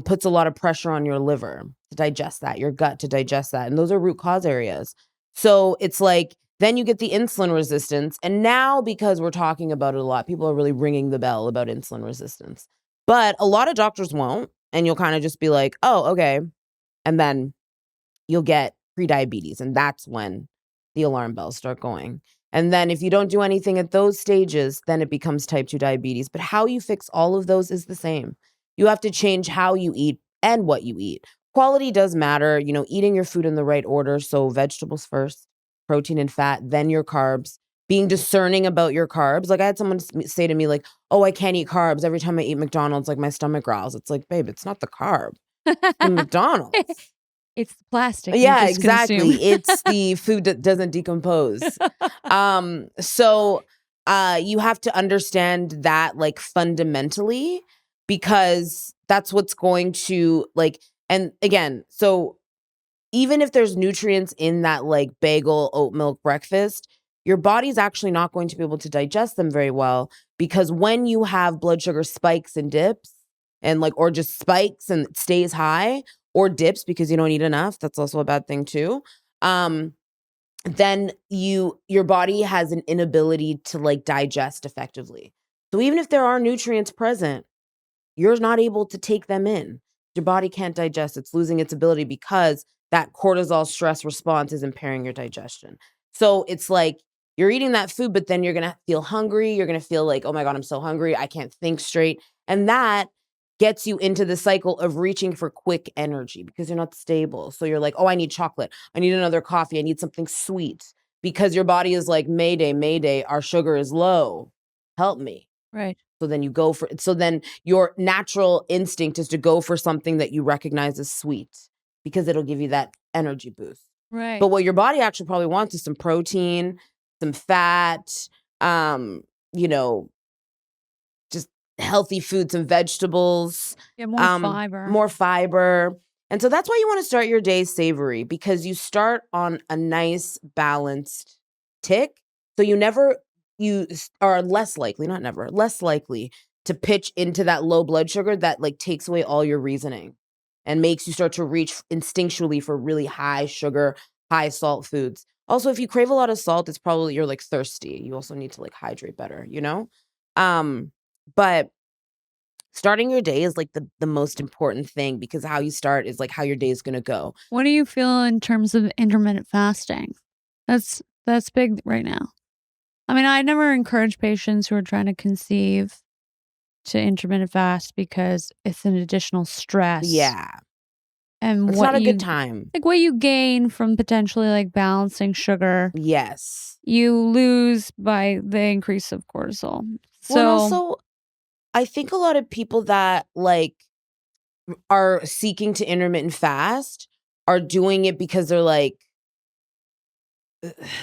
puts a lot of pressure on your liver to digest that, your gut to digest that. And those are root cause areas. So it's like, then you get the insulin resistance. And now, because we're talking about it a lot, people are really ringing the bell about insulin resistance. But a lot of doctors won't. And you'll kind of just be like, oh, okay. And then you'll get prediabetes. And that's when the alarm bells start going. And then if you don't do anything at those stages, then it becomes type 2 diabetes. But how you fix all of those is the same. You have to change how you eat and what you eat. Quality does matter, eating your food in the right order. So vegetables first, protein and fat, then your carbs, being discerning about your carbs. Like I had someone say to me like, oh, I can't eat carbs. Every time I eat McDonald's, like my stomach growls. It's like, babe, it's not the carb. It's the McDonald's. It's the plastic. Yeah, you just exactly. consume. It's the food that doesn't decompose. So you have to understand that like fundamentally, because that's what's going to like, and again, so even if there's nutrients in that like bagel, oat milk breakfast, your body's actually not going to be able to digest them very well, because when you have blood sugar spikes and dips and like, or just spikes and it stays high, or dips because you don't eat enough, that's also a bad thing too. Then your body has an inability to like digest effectively. So even if there are nutrients present, you're not able to take them in. Your body can't digest. It's losing its ability because that cortisol stress response is impairing your digestion. So it's like you're eating that food, but then you're going to feel hungry. You're going to feel like, oh my God, I'm so hungry. I can't think straight. And that gets you into the cycle of reaching for quick energy because you're not stable. So you're like, oh, I need chocolate. I need another coffee. I need something sweet, because your body is like, Mayday, Mayday, our sugar is low. Help me. Right. So then you go for it. So then your natural instinct is to go for something that you recognize as sweet because it'll give you that energy boost. Right. But what your body actually probably wants is some protein, some fat, just healthy food, some vegetables. Yeah, more fiber. And so that's why you want to start your day savory, because you start on a nice balanced tick. So you are less likely, not never, less likely to pitch into that low blood sugar that like takes away all your reasoning and makes you start to reach instinctually for really high sugar, high salt foods. Also, if you crave a lot of salt, it's probably you're like thirsty. You also need to like hydrate better, But starting your day is like the most important thing, because how you start is like how your day is going to go. What do you feel in terms of intermittent fasting? That's big right now. I mean, I never encourage patients who are trying to conceive to intermittent fast because it's an additional stress. Yeah. And it's not a good time. Like what you gain from potentially like balancing sugar. Yes. You lose by the increase of cortisol. So well, also, I think a lot of people that like are seeking to intermittent fast are doing it because they're like,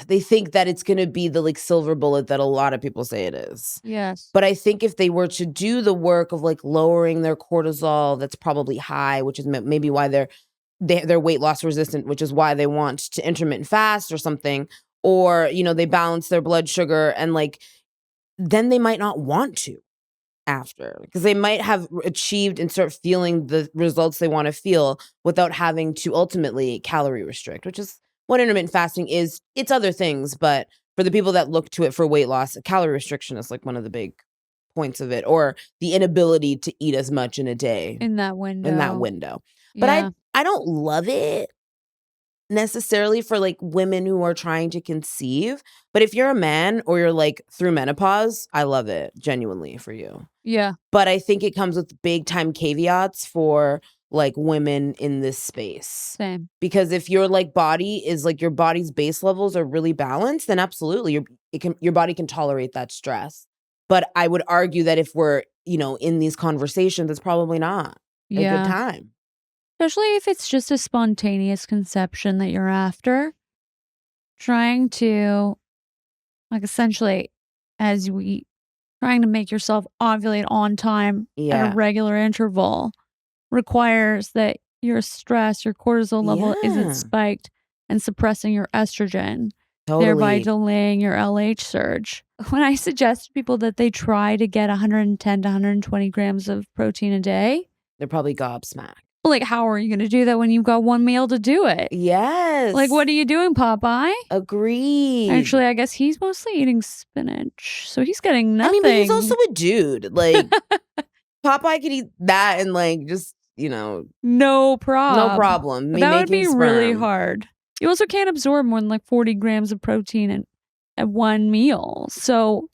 they think that it's going to be the like silver bullet that a lot of people say it is. Yes. But I think if they were to do the work of like lowering their cortisol, that's probably high, which is maybe why they're weight loss resistant, which is why they want to intermittent fast or something, or, they balance their blood sugar, and like, then they might not want to after, because they might have achieved and start feeling the results they want to feel without having to ultimately calorie restrict, which is what intermittent fasting is. It's other things, but for the people that look to it for weight loss, calorie restriction is like one of the big points of it, or the inability to eat as much in a day in that window. But I don't love it. necessarily for like women who are trying to conceive, but if you're a man or you're like through menopause, I love it genuinely for you. Yeah. But I think it comes with big time caveats for like women in this space. Same. Because if your like body is like your body's base levels are really balanced, then absolutely your body can tolerate that stress. But I would argue that if we're, in these conversations, it's probably not a good Yeah. time. Especially if it's just a spontaneous conception that you're after. Trying to, like, essentially, trying to make yourself ovulate on time at a Yeah. regular interval requires that your stress, your cortisol level isn't Yeah. spiked and suppressing your estrogen, thereby Totally. delaying your LH surge. When I suggest to people that they try to get 110 to 120 grams of protein a day, They're probably gobsmacked. like, how are you going to do that when you've got one meal to do it? Yes. Like, what are you doing, Popeye? Agreed. Actually, I guess he's mostly eating spinach, so he's getting nothing. I mean, but he's also a dude. Like, Popeye could eat that and like just, no problem. no problem. But that would be really sperm. hard. You also can't absorb more than like 40 grams of protein at one meal. So,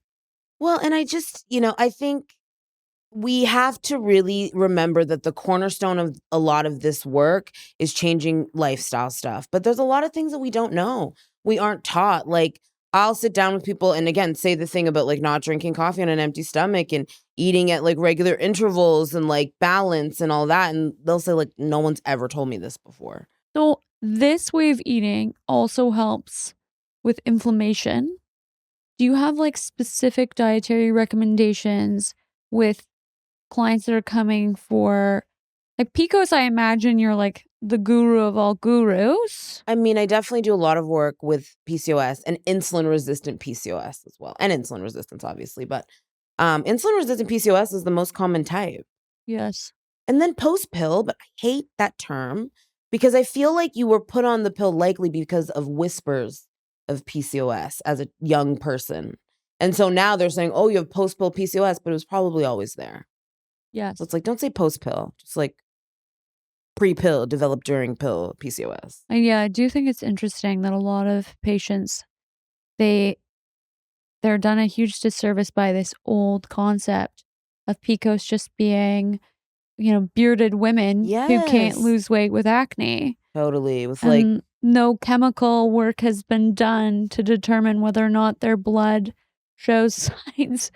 well, and I just, I think we have to really remember that the cornerstone of a lot of this work is changing lifestyle stuff. But there's a lot of things that we don't know. We aren't taught. Like, I'll sit down with people and again say the thing about like not drinking coffee on an empty stomach and eating at like regular intervals and like balance and all that. And they'll say like, no one's ever told me this before. So this way of eating also helps with inflammation. Do you have like specific dietary recommendations with clients that are coming for like PCOS? I imagine you're like the guru of all gurus. I mean, I definitely do a lot of work with PCOS and insulin resistant PCOS as well. And insulin resistance, obviously. But insulin resistant PCOS is the most common type. Yes. And then post pill, but I hate that term because I feel like you were put on the pill likely because of whispers of PCOS as a young person. And so now they're saying, oh, you have post pill PCOS, but it was probably always there. Yes. So it's like, don't say post pill, just like pre-pill, developed during pill PCOS. And yeah, I do think it's interesting that a lot of patients, they're done a huge disservice by this old concept of PCOS just being, bearded women who can't Yes. lose weight with acne. Totally. With like, And no chemical work has been done to determine whether or not their blood shows signs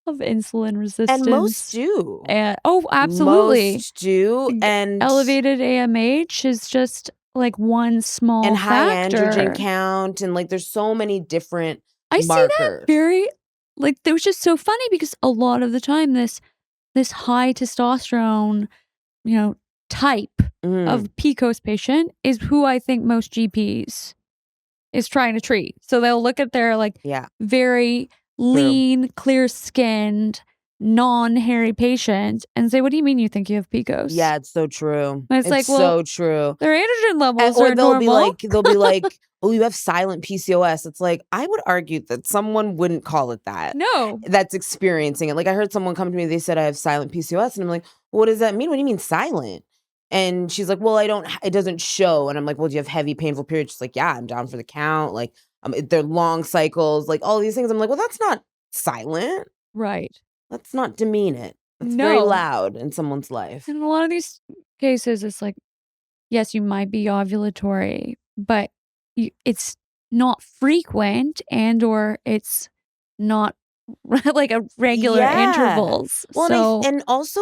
of insulin resistance. and most do. Oh, absolutely. Most do. And Elevated AMH is just like one small and high factor. androgen count. And like, there's so many different I see markers. that it was just so funny because a lot of the time this high testosterone, type of PCOS patient is who I think most GPs is trying to treat. So they'll look at their like very lean, clear-skinned, non-hairy patient and say, "What do you mean you think you have PCOS?" Yeah, it's so true. And it's like, well, so true. Their androgen levels or are they'll normal. be like, oh, you have silent PCOS. It's like, I would argue that someone wouldn't call it that. No. That's experiencing it. Like, I heard someone come to me, they said I have silent PCOS. And I'm like, well, what does that mean? What do you mean silent? And she's like, well, it doesn't show. And I'm like, well, do you have heavy, painful periods? She's like, yeah, I'm down for the count. Like, they're long cycles, like all these things. I'm like, well, that's not silent. Right. Let's not demean it. It's very loud in someone's life. And in a lot of these cases, it's like, yes, you might be ovulatory, but it's not frequent or it's not like a regular intervals. Well, so and also,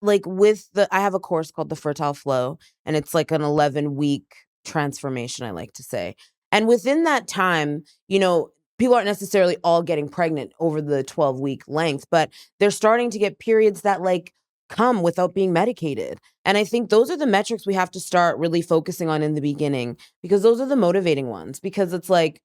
like I have a course called the Fertile Flow, and it's like an 11-week transformation, I like to say. And within that time, people aren't necessarily all getting pregnant over the 12-week length, but they're starting to get periods that like come without being medicated. And I think those are the metrics we have to start really focusing on in the beginning, because those are the motivating ones. Because it's like,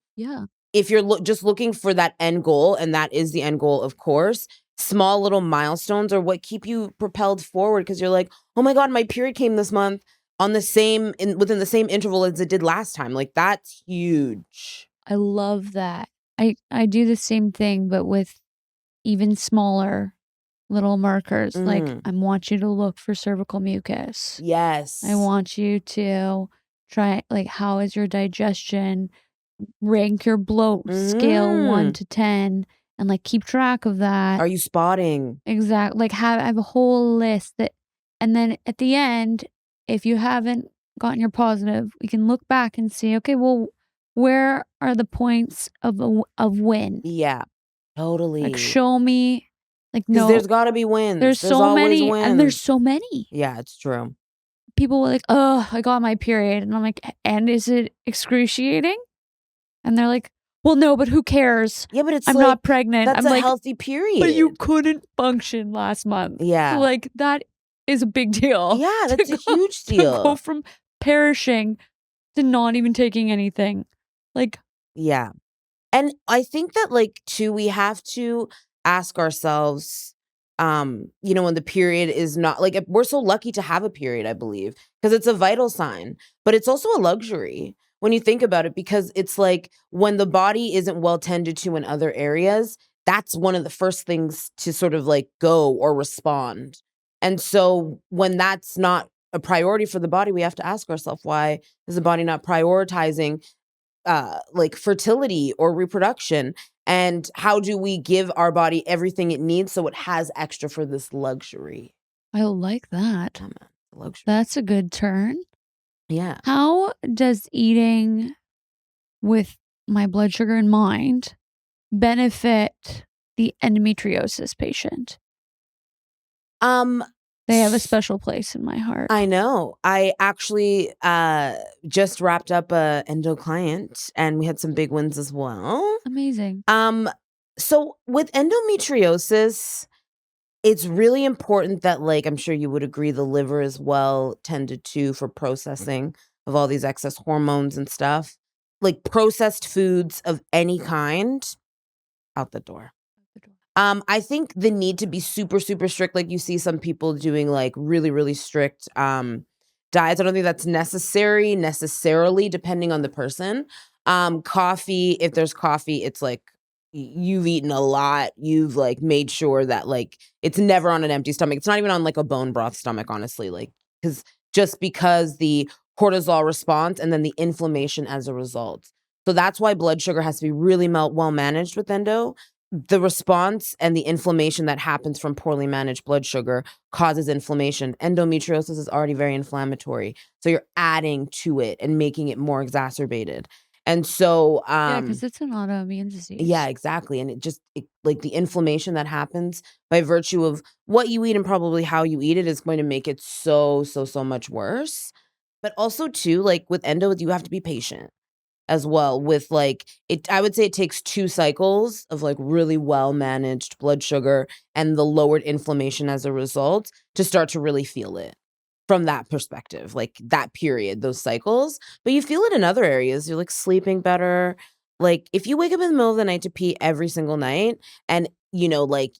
if you're just looking for that end goal, and that is the end goal, of course, small little milestones are what keep you propelled forward. Because you're like, oh my God, my period came this month on within the same interval as it did last time. Like, that's huge. I love that. I do the same thing, but with even smaller little markers. Like, I want you to look for cervical mucus. Yes. I want you to try, like, how is your digestion, rank your bloat scale 1 Mhm. to 10, and, like, keep track of that. Are you spotting? Like, have a whole list that, and then at the end, if you haven't gotten your positive, we can look back and see, okay, well, where are the points of win? Yeah, Like, totally. show me, like, 'Cause no, there's gotta be wins. there's There's so always many, and there's wins. so many. Yeah, it's true. People were like, "Oh, I got my period." And I'm like, "And is it excruciating?" And they're like, "Well, no, but who cares? Yeah, but it's I'm like, not pregnant." that's I'm a like, healthy "But you period. couldn't function last month." So, Yeah. like, that is a big deal Yeah, to that's a go huge to go deal. from perishing to not even taking anything. Like, Yeah. And I think that, like, too, we have to ask ourselves, when the period is not like, we're so lucky to have a period, I believe, because it's a vital sign, but it's also a luxury when you think about it, because it's like when the body isn't well tended to in other areas, that's one of the first things to sort of like go or respond. And so when that's not a priority for the body, we have to ask ourselves, why is the body not prioritizing like fertility or reproduction, and how do we give our body everything it needs so it has extra for this luxury? I like that. Yeah, man, luxury. That's a good turn. Yeah. How does eating with my blood sugar in mind benefit the endometriosis patient? Um They have a s- special place in my I heart. know. I actually just wrapped up a endo client, and we had some big wins as well. Amazing. Um so with endometriosis, it's really important that, like, I'm sure you would agree, the liver is well tended to for processing of all these excess hormones and stuff. Like, processed foods of any kind, out the door. I think the need to be super, super strict, like you see some people doing like really, really strict diets. I don't think that's necessarily, depending on the person. Coffee, if there's coffee, it's like you've eaten a lot. You've like made sure that like it's never on an empty stomach. It's not even on like a bone broth stomach, honestly. Like, because the cortisol response and then the inflammation as a result. So that's why blood sugar has to be really well managed with endo. The response and the inflammation that happens from poorly managed blood sugar causes inflammation. Endometriosis is already very inflammatory. So you're adding to it and making it more exacerbated. And so, Yeah, because it's an autoimmune yeah, disease. exactly. And like the inflammation that happens by virtue of what you eat and probably how you eat it is going to make it so, so, so much worse. But also, too, like with endo, you have to be patient as well with like it. I would say it takes 2 cycles of like really well managed blood sugar and the lowered inflammation as a result to start to really feel it from that perspective, like that period, those cycles. But you feel it in other areas. You're like sleeping better. Like if you wake up in the middle of the night to pee every single night, and like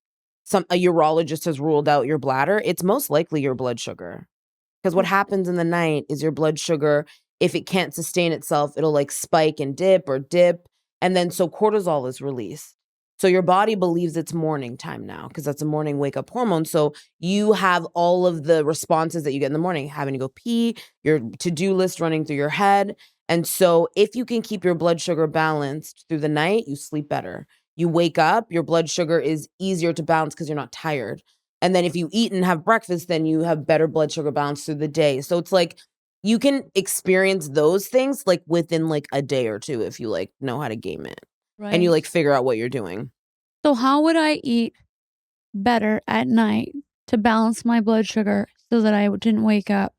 a urologist has ruled out your bladder, it's most likely your blood sugar. Because what Oh, happens in the night is your blood sugar, if it can't sustain itself, it'll like spike and dip. And then so cortisol is released. So your body believes it's morning time now because that's a morning wake up hormone. So you have all of the responses that you get in the morning, having to go pee, your to do list running through your head. And so if you can keep your blood sugar balanced through the night, you sleep better. You wake up, your blood sugar is easier to balance because you're not tired. And then if you eat and have breakfast, then you have better blood sugar balance through the day. So it's like you can experience those things like within like a day or two if you like know how to game it and you right. like figure out what you're doing. So how would I eat better at night to balance my blood sugar so that I didn't wake up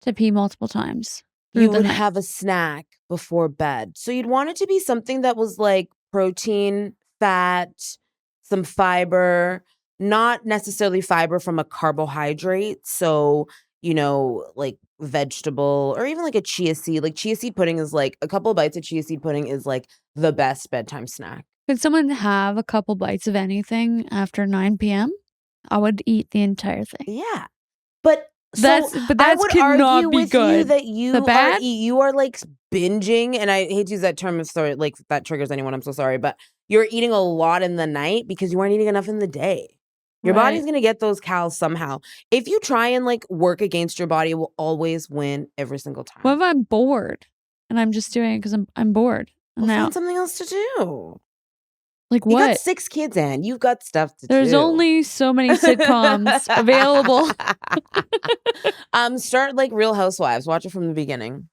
to pee multiple times through You the would night? have a snack before bed. So you'd want it to be something that was like protein, fat, some fiber, not necessarily fiber from a carbohydrate. So, like vegetable or even like a chia seed. Like chia seed pudding is like a couple bites of chia seed pudding is like the best bedtime snack. Could someone have a couple bites of anything after 9 p.m.? I would eat the entire thing. Yeah. But so But I that's would argue cannot be with you good. that The bad? you are like binging, and I hate to use that term. I'm sorry, like if that triggers anyone. I'm so sorry, but you're eating a lot in the night because you weren't eating enough in the day. Your Right. body's gonna get those calories somehow. If you try and like work against your body, it will always win every single time. What if I'm bored and I'm just doing it because I'm bored? Well, Now, find something else to do. like You got what? 6 kids, Anne. You've got stuff to There's do. only so many sitcoms available. Start like Real Housewives. Watch it from the beginning.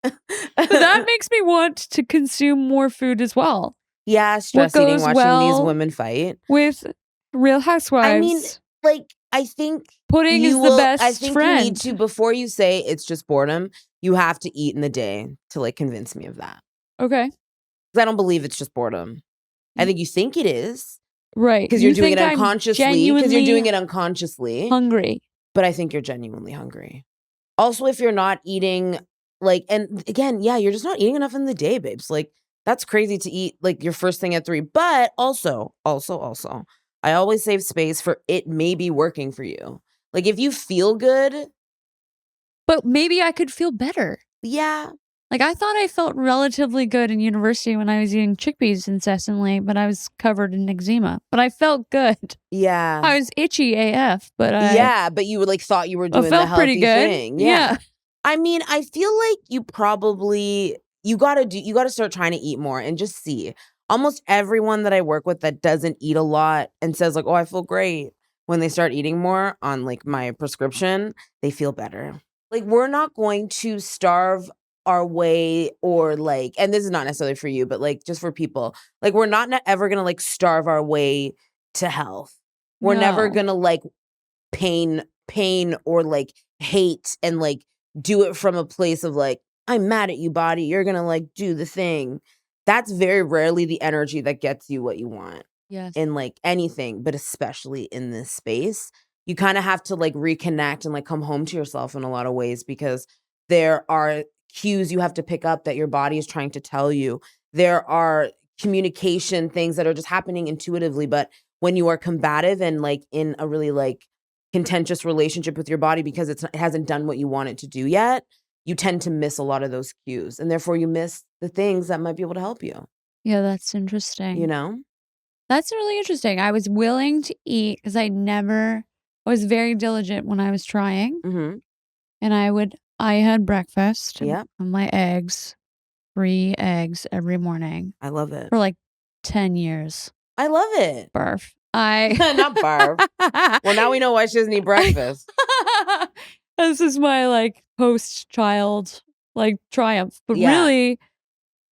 But that makes me want to consume more food as well. Yeah, stress eating, goes watching these well women fight. With Real Housewives. I mean, like, I think pudding is you the will. best I think friend. you need to, before you say it's just boredom, you have to eat in the day to like convince me of that. Okay. Because I don't believe it's just boredom. I think you think it is. Right. Because you're doing it unconsciously. Because you're doing it unconsciously. Hungry. But I think you're genuinely hungry. Also, if you're not eating, like, and again, yeah, you're just not eating enough in the day, babes. Like, that's crazy to eat, like, your first thing at 3. But also, I always save space for it may be working for you. Like, if you feel good. But maybe I could feel better. Yeah. Like, I thought I felt relatively good in university when I was eating chickpeas incessantly, but I was covered in eczema. But I felt good. Yeah. I was itchy AF, but Yeah, but you like thought you were doing the healthy pretty good. thing. Yeah. I mean, I feel like you probably you gotta start trying to eat more and just see. Almost everyone that I work with that doesn't eat a lot and says like, "Oh, I feel great," when they start eating more on like my prescription, they feel better. Like, we're not going to starve our way, or like, and this is not necessarily for you, but like just for people, like, we're not ever gonna like starve our way to health. We're never No. gonna like pain or like hate and like do it from a place of like, I'm mad at you, body, you're gonna like do the thing. That's very rarely the energy that gets you what you want. Yes. In like anything, but especially in this space. You kind of have to like reconnect and like come home to yourself in a lot of ways, because there are cues you have to pick up that your body is trying to tell you. There are communication things that are just happening intuitively, but when you are combative and like in a really like contentious relationship with your body because it hasn't done what you want it to do yet, you tend to miss a lot of those cues, and therefore you miss the things that might be able to help you. Yeah, that's interesting. You know? That's really interesting. I was willing to eat because I was very diligent when I was trying. Mm-hmm. And I had breakfast. Yep. On my eggs, 3 eggs every morning I love it. for like 10 years. I love it. Barf. Not barf. Well, now we know why she doesn't eat breakfast. This is my like post-child like triumph. But Yeah. really,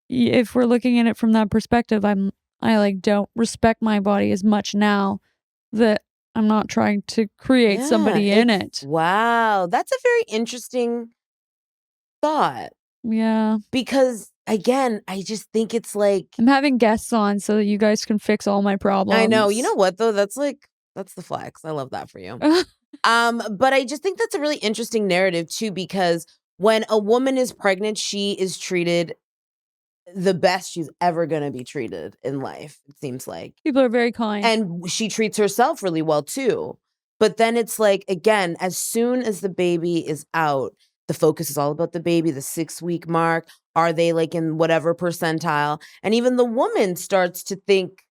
if we're looking at it from that perspective, I like don't respect my body as much now that I'm not trying to create somebody in it. Wow. That's a very interesting thought. Yeah. Because again, I just think it's like, I'm having guests on so that you guys can fix all my problems. I know. You know what though? That's the flex. I love that for you. But I just think that's a really interesting narrative too, because when a woman is pregnant, she is treated the best she's ever going to be treated in life, it seems like. People are very kind. And she treats herself really well too. But then it's like, again, as soon as the baby is out, the focus is all about the baby, the 6-week mark. Are they like in whatever percentile? And even the woman starts to think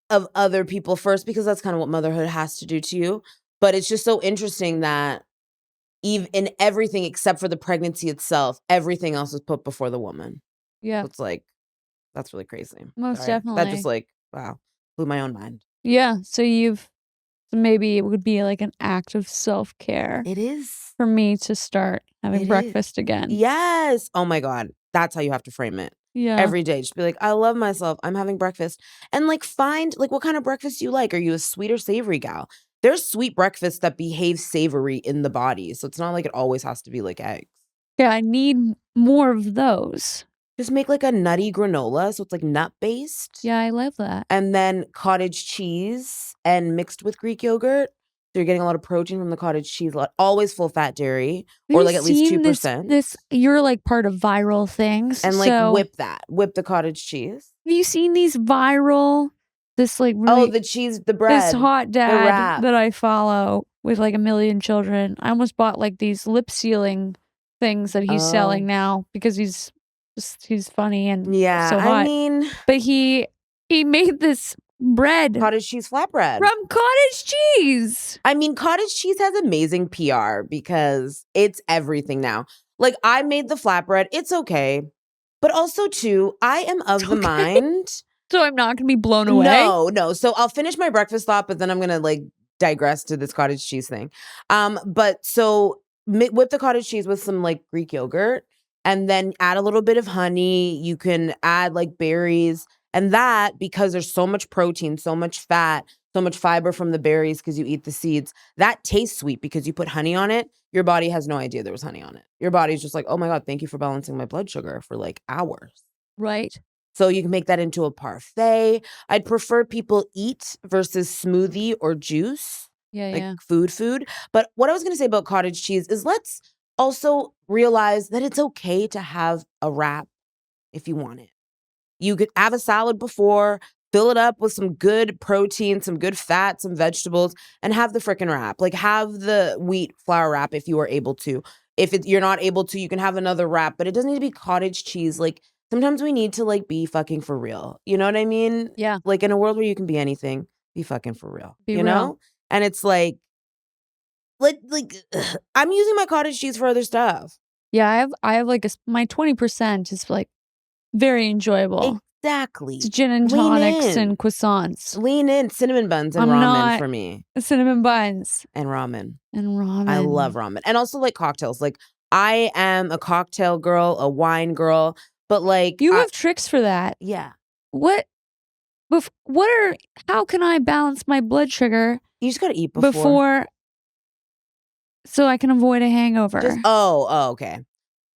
of other people first, because that's kind of what motherhood has to do to you. But it's just so interesting that even in everything except for the pregnancy itself, everything else is put before the woman. Yeah. So it's like, that's really crazy. Most definitely. That just like, wow, blew my own mind. Yeah. So maybe it would be like an act of self-care. It is. For me to start having breakfast again. Yes. Oh my God. That's how you have to frame it. Yeah. Every day. Just be like, I love myself. I'm having breakfast. And like find like what kind of breakfast you like. Are you a sweet or savory gal? There's sweet breakfasts that behave savory in the body. So it's not like it always has to be like eggs. Yeah, I need more of those. Just make like a nutty granola. So it's like nut based. Yeah, I love that. And then cottage cheese and mixed with Greek yogurt. So you're getting a lot of protein from the cottage cheese. Always full fat dairy, or like at least 2%. This you're like part of viral things. And like whip the cottage cheese. Have you seen these viral? This like really, the cheese, the bread. This hot dad that I follow with like 1 million children. I almost bought like these lip sealing things that he's selling now because he's funny and so hot. I mean, but he made this bread Cottage cheese flatbread. from cottage cheese. I mean, cottage cheese has amazing PR because it's everything now. Like, I made the flatbread. It's okay. But also, too, I am of the mind. So I'm not going to be blown away? No. So I'll finish my breakfast thought, but then I'm going to like digress to this cottage cheese thing. But so whip the cottage cheese with some like Greek yogurt and then add a little bit of honey. You can add like berries. And that, because there's so much protein, so much fat, so much fiber from the berries because you eat the seeds, that tastes sweet because you put honey on it. Your body has no idea there was honey on it. Your body's just like, oh my God, thank you for balancing my blood sugar for like hours. Right. So you can make that into a parfait. I'd prefer people eat versus smoothie or juice, like food. But what I was going to say about cottage cheese is let's also realize that it's okay to have a wrap if you want it. You could have a salad before, fill it up with some good protein, some good fat, some vegetables, and have the frickin' wrap. Like, have the wheat flour wrap if you are able to. If you're not able to, you can have another wrap, but it doesn't need to be cottage cheese. Like, sometimes we need to, like, be fucking for real. You know what I mean? Yeah. Like, in a world where you can be anything, be fucking for real. Be you real. know? And it's like I'm using my cottage cheese for other stuff. Yeah, I have like my 20% is like very enjoyable. Exactly. It's gin and tonics and croissants. Lean in. Cinnamon buns and ramen for me. Cinnamon buns. And ramen. I love ramen. And also like cocktails. Like, I am a cocktail girl, a wine girl, but like you have tricks for that. Yeah. How can I balance my blood sugar? You just gotta eat before so I can avoid a hangover. Okay.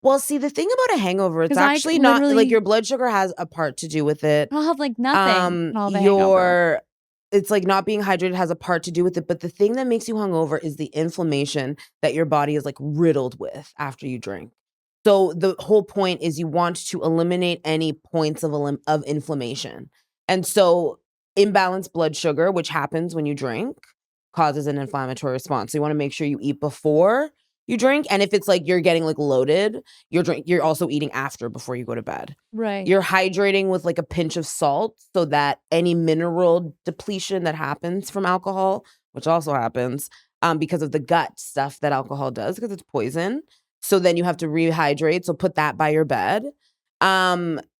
Well, see, the thing about a hangover, it's actually not like your blood sugar has a part to do with it. I'll have like nothing. Hangover. It's like not being hydrated has a part to do with it. But the thing that makes you hungover is the inflammation that your body is like riddled with after you drink. So the whole point is you want to eliminate any points of inflammation. And so imbalanced blood sugar, which happens when you drink, causes an inflammatory response. So you want to make sure you eat before you drink. And if it's like you're getting like loaded, you're also eating after before you go to bed. Right. You're hydrating with like a pinch of salt so that any mineral depletion that happens from alcohol, which also happens because of the gut stuff that alcohol does because it's poison. So then you have to rehydrate. So put that by your bed.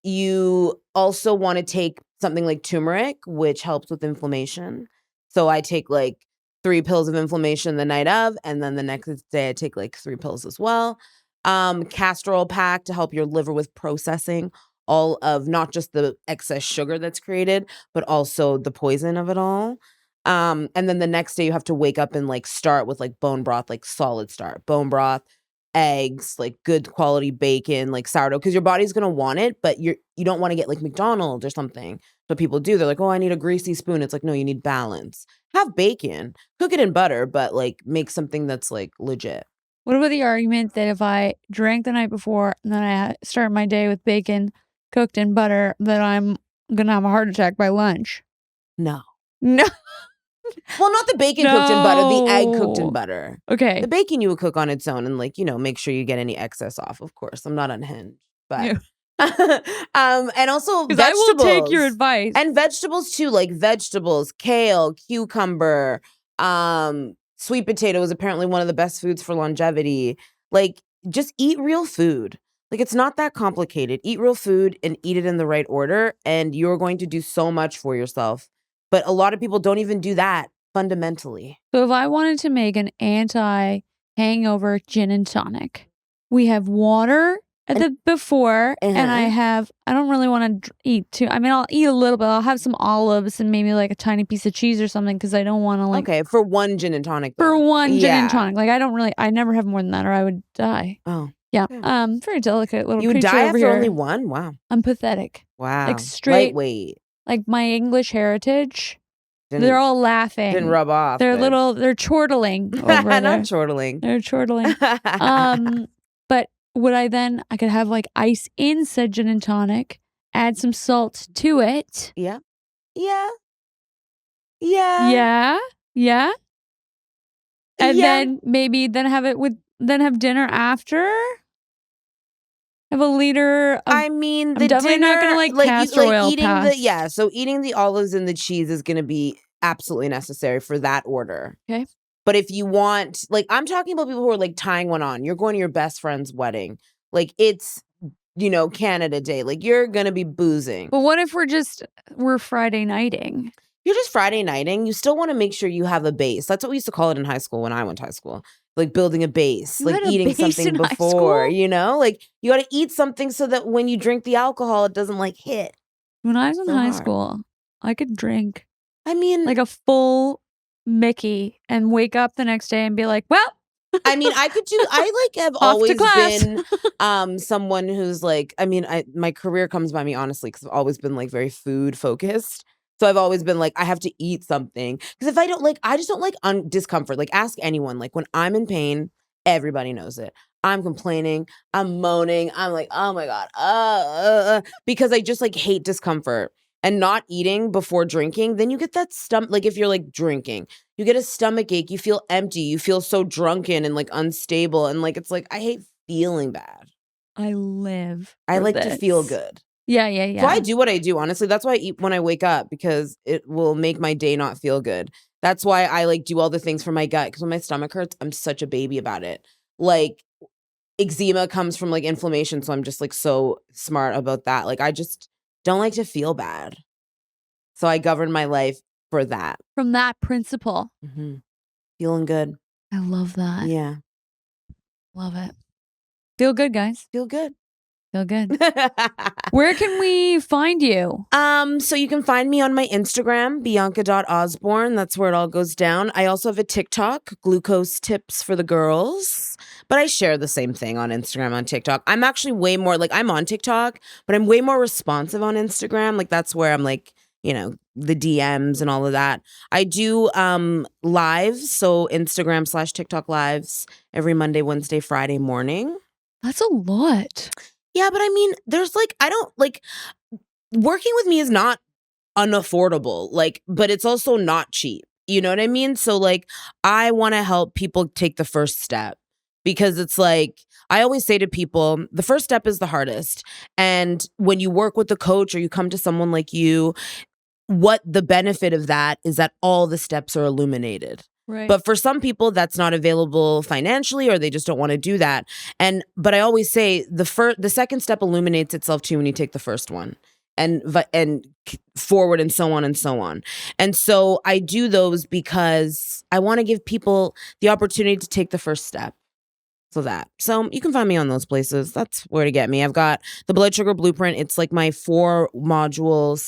You also want to take something like turmeric, which helps with inflammation. So I take like 3 pills of inflammation the night of, and then the next day I take like 3 pills as well. Castor oil pack to help your liver with processing all of not just the excess sugar that's created, but also the poison of it all. And then the next day you have to wake up and like start with like bone broth, like solid start. Bone broth, eggs, like good quality bacon, like sourdough, because your body's gonna want it, but you don't want to get like McDonald's or something. So people do. They're like, oh, I need a greasy spoon. It's like, no, you need balance. Have bacon, cook it in butter, but like make something that's like legit. What about the argument that if I drank the night before and then I start my day with bacon cooked in butter, that I'm gonna have a heart attack by lunch? No. No. Well, not the bacon cooked in butter, the egg cooked in butter. Okay. The bacon you would cook on its own and like, make sure you get any excess off, of course. I'm not unhinged. But Yeah. and also vegetables. I will take your advice. And vegetables too, like vegetables, kale, cucumber, sweet potato is apparently one of the best foods for longevity. Like, just eat real food. Like, it's not that complicated. Eat real food and eat it in the right order, and you're going to do so much for yourself. But a lot of people don't even do that fundamentally. So if I wanted to make an anti-hangover gin and tonic, we have water at the before, and I don't really want to eat too. I mean, I'll eat a little bit. I'll have some olives and maybe like a tiny piece of cheese or something because I don't want to like. Okay, for one gin and tonic. For one gin and tonic, like I never have more than that, or I would die. Oh, yeah. Very delicate little. You would die after only one? Wow. I'm pathetic. Wow. Like straight lightweight. Like my English heritage. They're all laughing. Didn't rub off. They're chortling over there. Not chortling. They're chortling. But would I could have like ice in said gin and tonic, add some salt to it. Yeah. And then maybe have dinner after. have a liter of I mean, the I'm definitely dinner, not gonna like castor oil eating past. so eating the olives and the cheese is gonna be absolutely necessary for that order. Okay. But if you want, like, I'm talking about people who are like tying one on. You're going to your best friend's wedding. Like, it's, Canada Day. Like, you're gonna be boozing. But what if we're Friday nighting? You're just Friday nighting. You still want to make sure you have a base. That's what we used to call it in high school when I went to high school. Like building a base, You like had a eating base something in high before, school? Like you got to eat something so that when you drink the alcohol, it doesn't like hit When I was in so high hard. school, I could drink I mean, like a full Mickey and wake up the next day and be like, well, I have off to always class. been someone who's like, my career comes by me honestly because I've always been like very food focused. So I've always been like, I have to eat something because if I don't like, I just don't like discomfort. Like ask anyone, like when I'm in pain, everybody knows it. I'm complaining, I'm moaning, I'm like, oh my God, because I just like hate discomfort. And not eating before drinking, then you get that stomach, like if you're like drinking, you get a stomach ache, you feel empty, you feel so drunken and like unstable. And like, it's like, I hate feeling bad. I live I for like to feel this. good. Yeah, yeah, So I yeah. do what I do, honestly. That's why I eat when I wake up because it will make my day not feel good. That's why I like do all the things for my gut because when my stomach hurts, I'm such a baby about it. Like eczema comes from like inflammation. So I'm just like so smart about that. Like I just don't like to feel bad. So I govern my life for that. From that principle. Feeling good. I love that. Yeah. Love it. Feel good, guys. Feel good. Feel good. Where can we find you? So you can find me on my Instagram, Bianca.Osbourne. That's where it all goes down. I also have a TikTok, Glucose Tips for the Girls. But I share the same thing on Instagram, on TikTok. I'm actually way more, like, I'm on TikTok, but I'm way more responsive on Instagram. Like, that's where I'm like, the DMs and all of that. I do lives, so Instagram/TikTok lives every Monday, Wednesday, Friday morning. That's a lot. Yeah, but I mean, there's like, I don't like working with me is not unaffordable, like, but it's also not cheap. You know what I mean? So like, I want to help people take the first step because it's like, I always say to people, the first step is the hardest. And when you work with a coach or you come to someone like you, what the benefit of that is that all the steps are illuminated. Right. But for some people that's not available financially or they just don't want to do that. But I always say the second step illuminates itself too when you take the first one and forward and so on and so on. And so I do those because I want to give people the opportunity to take the first step. So you can find me on those places. That's where to get me. I've got the Blood Sugar Blueprint. It's like my 4-module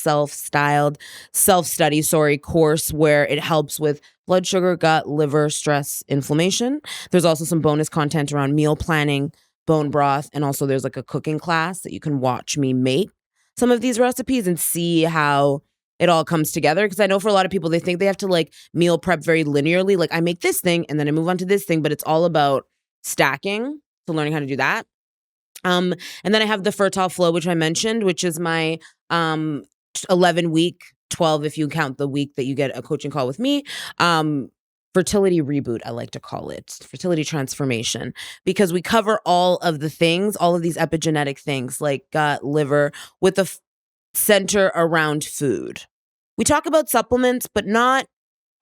self-study course where it helps with blood sugar, gut, liver, stress, inflammation. There's also some bonus content around meal planning, bone broth, and also there's like a cooking class that you can watch me make some of these recipes and see how it all comes together. Because I know for a lot of people, they think they have to like meal prep very linearly. Like I make this thing and then I move on to this thing, but it's all about stacking, so learning how to do that. And then I have the Fertile Flow, which I mentioned, which is my 11-week, 12 if you count the week that you get a coaching call with me. Fertility reboot, I like to call it, fertility transformation, because we cover all of the things, all of these epigenetic things like gut, liver, with the center around food. We talk about supplements, but not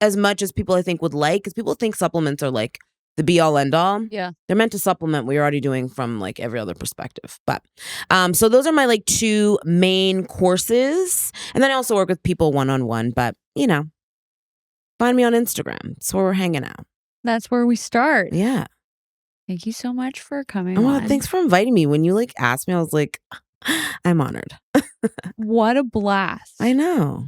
as much as people I think would like, because people think supplements are like the be all end all. Yeah. They're meant to supplement what you're already doing from like every other perspective. But so those are my like 2 main courses. And then I also work with people one-on-one, but find me on Instagram. That's where we're hanging out. That's where we start. Yeah. Thank you so much for coming Oh, on. thanks for inviting me. When you like asked me, I was like, I'm honored. What a blast. I know.